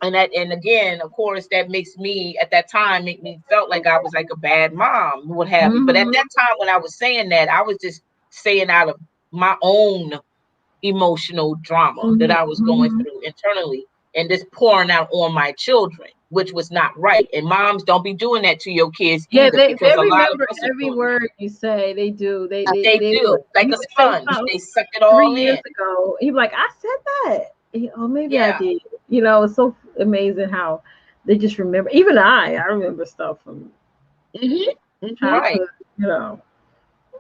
A: and again, of course, that makes me at that time make me felt like I was like a bad mom, what have you. But at
B: Hmm.
A: that time when I was saying that, I was just saying out of my own emotional drama that
B: Hmm.
A: I was going
B: Hmm.
A: through internally and just pouring out on my children, which was not right. And moms, don't be doing that to your kids
B: Yeah,
A: either,
B: they
A: because a lot of
B: remember
A: us are
B: every
A: doing it.
B: word you say. They do.
A: They
B: They
A: do,
B: would.
A: like
B: You
A: a
B: would say
A: sponge.
B: something
A: They suck it
B: three
A: all
B: years
A: in.
B: ago. He'd be like, I said that. Oh, maybe I
A: Yeah.
B: did. It's so amazing how they just remember. Even I remember stuff from
C: Hmm. Hmm.
A: Right.
B: childhood. You know.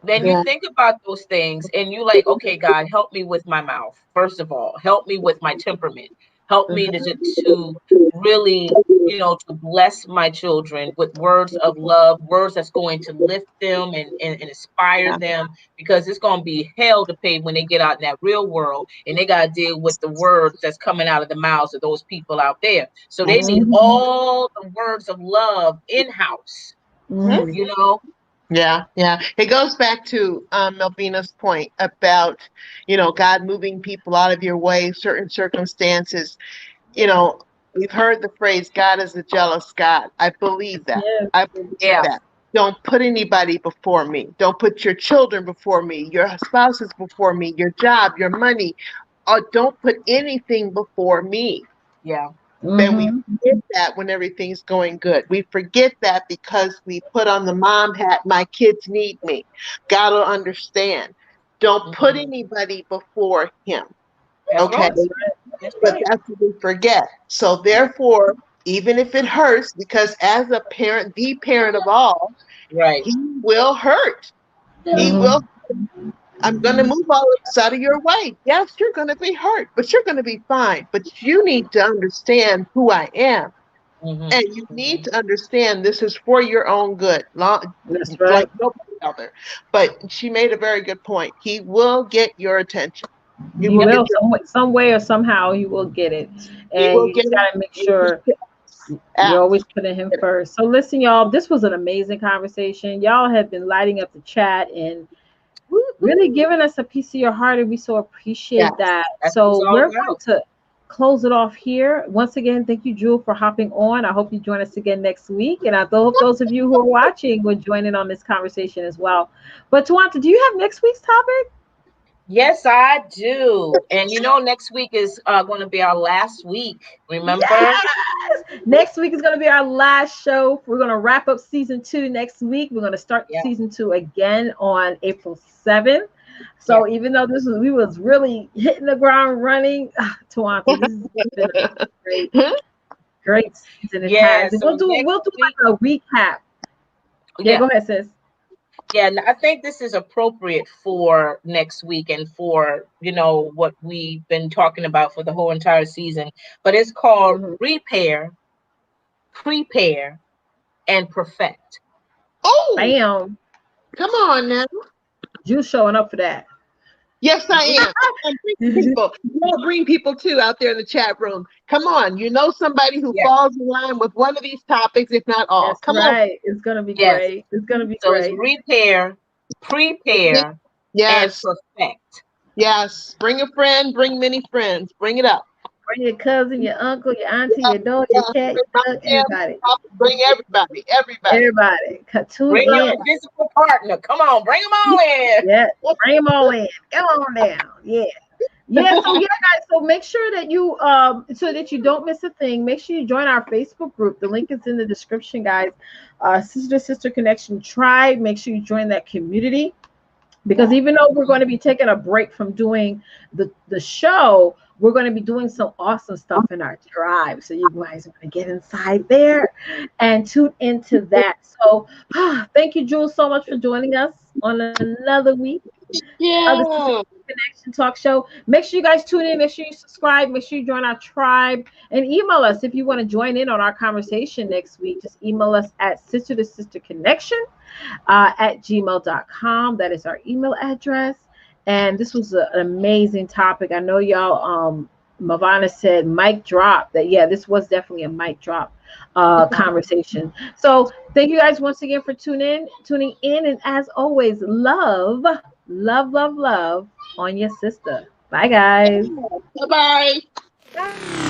A: Then you
C: Yeah.
A: think about those things and you like, okay, God, help me with my mouth. First of all, help me with my temperament. Help me
B: Mhm.
A: to really, to bless my children with words of love, words that's going to lift them and inspire
C: Yeah.
A: them, because it's going to be hell to pay when they get out in that real world and they got to deal with the words that's coming out of the mouths of those people out there. So they need
B: Mhm.
A: all the words of love in house,
C: Mhm.
B: Mhm.
A: you know?
C: Yeah, yeah. It goes back to Melvina's point about, God moving people out of your way, certain circumstances. You know, we've heard the phrase, God is a jealous God. I believe that.
B: Yes.
C: I believe
A: Yeah.
C: that. Don't put anybody before me. Don't put your children before me, your spouses before me, your job, your money. Or don't put anything before me.
A: Yeah.
C: Then we
B: Mhm.
C: forget that when everything's going good. We forget that because we put on the mom hat, my kids need me. God will understand. Don't put
A: Mhm.
C: anybody before him.
A: That's
C: Okay.
A: right. That's
C: But
A: right.
C: that's what we forget. So therefore, even if it hurts, because as a parent, the parent of all,
A: Right.
C: he will hurt. He will.
B: Mhm.
C: I'm going to move all this out of your way. Yes, you're going to be hurt, but you're going to be fine. But you need to understand who I am.
A: Mm-hmm.
C: And you need
A: Mm-hmm.
C: to understand this is for your own good,
B: That's
C: like
B: right.
C: nobody other. But she made a very good point. He will get your attention. He
B: He
C: will
A: Yep.
C: get
B: will some way or somehow he will get it,
C: he
B: and
C: will
B: you
C: get
B: just gotta make sure you're
C: ask.
B: always putting him first. So listen, y'all, this was an amazing conversation. Y'all have been lighting up the chat and really
C: Woo-hoo.
B: giving us a piece of your heart, and we so
C: Yes.
B: appreciate that.
A: That's what it's
B: So
A: all
B: we're going
A: about.
B: to close it off here. Once again, thank you, Jewel, for hopping on. I hope you join us again next week, and I hope those of you who are watching will join in on this conversation as well. But Tawanta, do you have next week's topic?
A: Yes, I do. And next week is going to be our last week. Remember?
B: Yes. Next week is going to be our last show. We're going to wrap up season 2 next week. We're going to start
A: Yeah.
B: season 2 again on April 7th.
A: Yeah.
B: So even though we was really hitting the ground running, Tawanta, this has been a great, great season it
A: Yeah.
B: has. And
A: So
B: we'll
A: next
B: do
A: week,
B: like a recap. Yeah,
A: yeah.
B: go ahead, sis.
A: Yeah, and I think this is appropriate for next week and for, what we've been talking about for the whole entire season. But it's called
B: Mm-hmm.
A: repair, prepare, and perfect.
C: Oh,
B: Bam.
C: come on now.
B: You showing up for that.
C: Yes, I am. And bring people. Bring people too out there in the chat room. Come on. You know somebody who
A: Yeah.
C: falls in line with one of these topics, if not all.
B: That's
C: Come on.
B: right. It's gonna be
A: Yes.
B: great. It's gonna be
A: So it's
B: great.
A: repair, prepare, and
C: Yes.
A: perfect.
C: Yes. Bring a friend. Bring many friends. Bring it up.
B: Bring your cousin, your uncle, your auntie,
C: Yes.
B: your daughter, your
C: Yes.
B: cat,
C: Bring my
B: your dog,
C: family.
B: everybody.
C: Bring everybody. Everybody.
B: Everybody. Tune
A: Bring
B: in.
A: your invisible partner. Come on, bring them all in.
B: Yeah. Bring them all in. Come on down. Yeah. Yeah, so yeah, guys. So make sure that you so that you don't miss a thing. Make sure you join our Facebook group. The link is in the description, guys. Sister to Sister Connection Tribe. Make sure you join that community. Because even though we're going to be taking a break from doing the show, we're going to be doing some awesome stuff in our tribe. So you guys want to get inside there and tune into that. So thank you, Jules, so much for joining us on another week of the Sister
C: Yeah.
B: Connection Talk Show. Make sure you guys tune in. Make sure you subscribe. Make sure you join our tribe and email us if you want to join in on our conversation next week. Just email us at sister to sister connection at gmail.com. That is our email address. And this was an amazing topic. I know y'all, Mavana said mic drop. That, yeah, this was definitely a mic drop conversation. So thank you guys once again for tuning in. And as always, love, love, love, love on your sister. Bye, guys.
C: Bye bye.
B: Bye.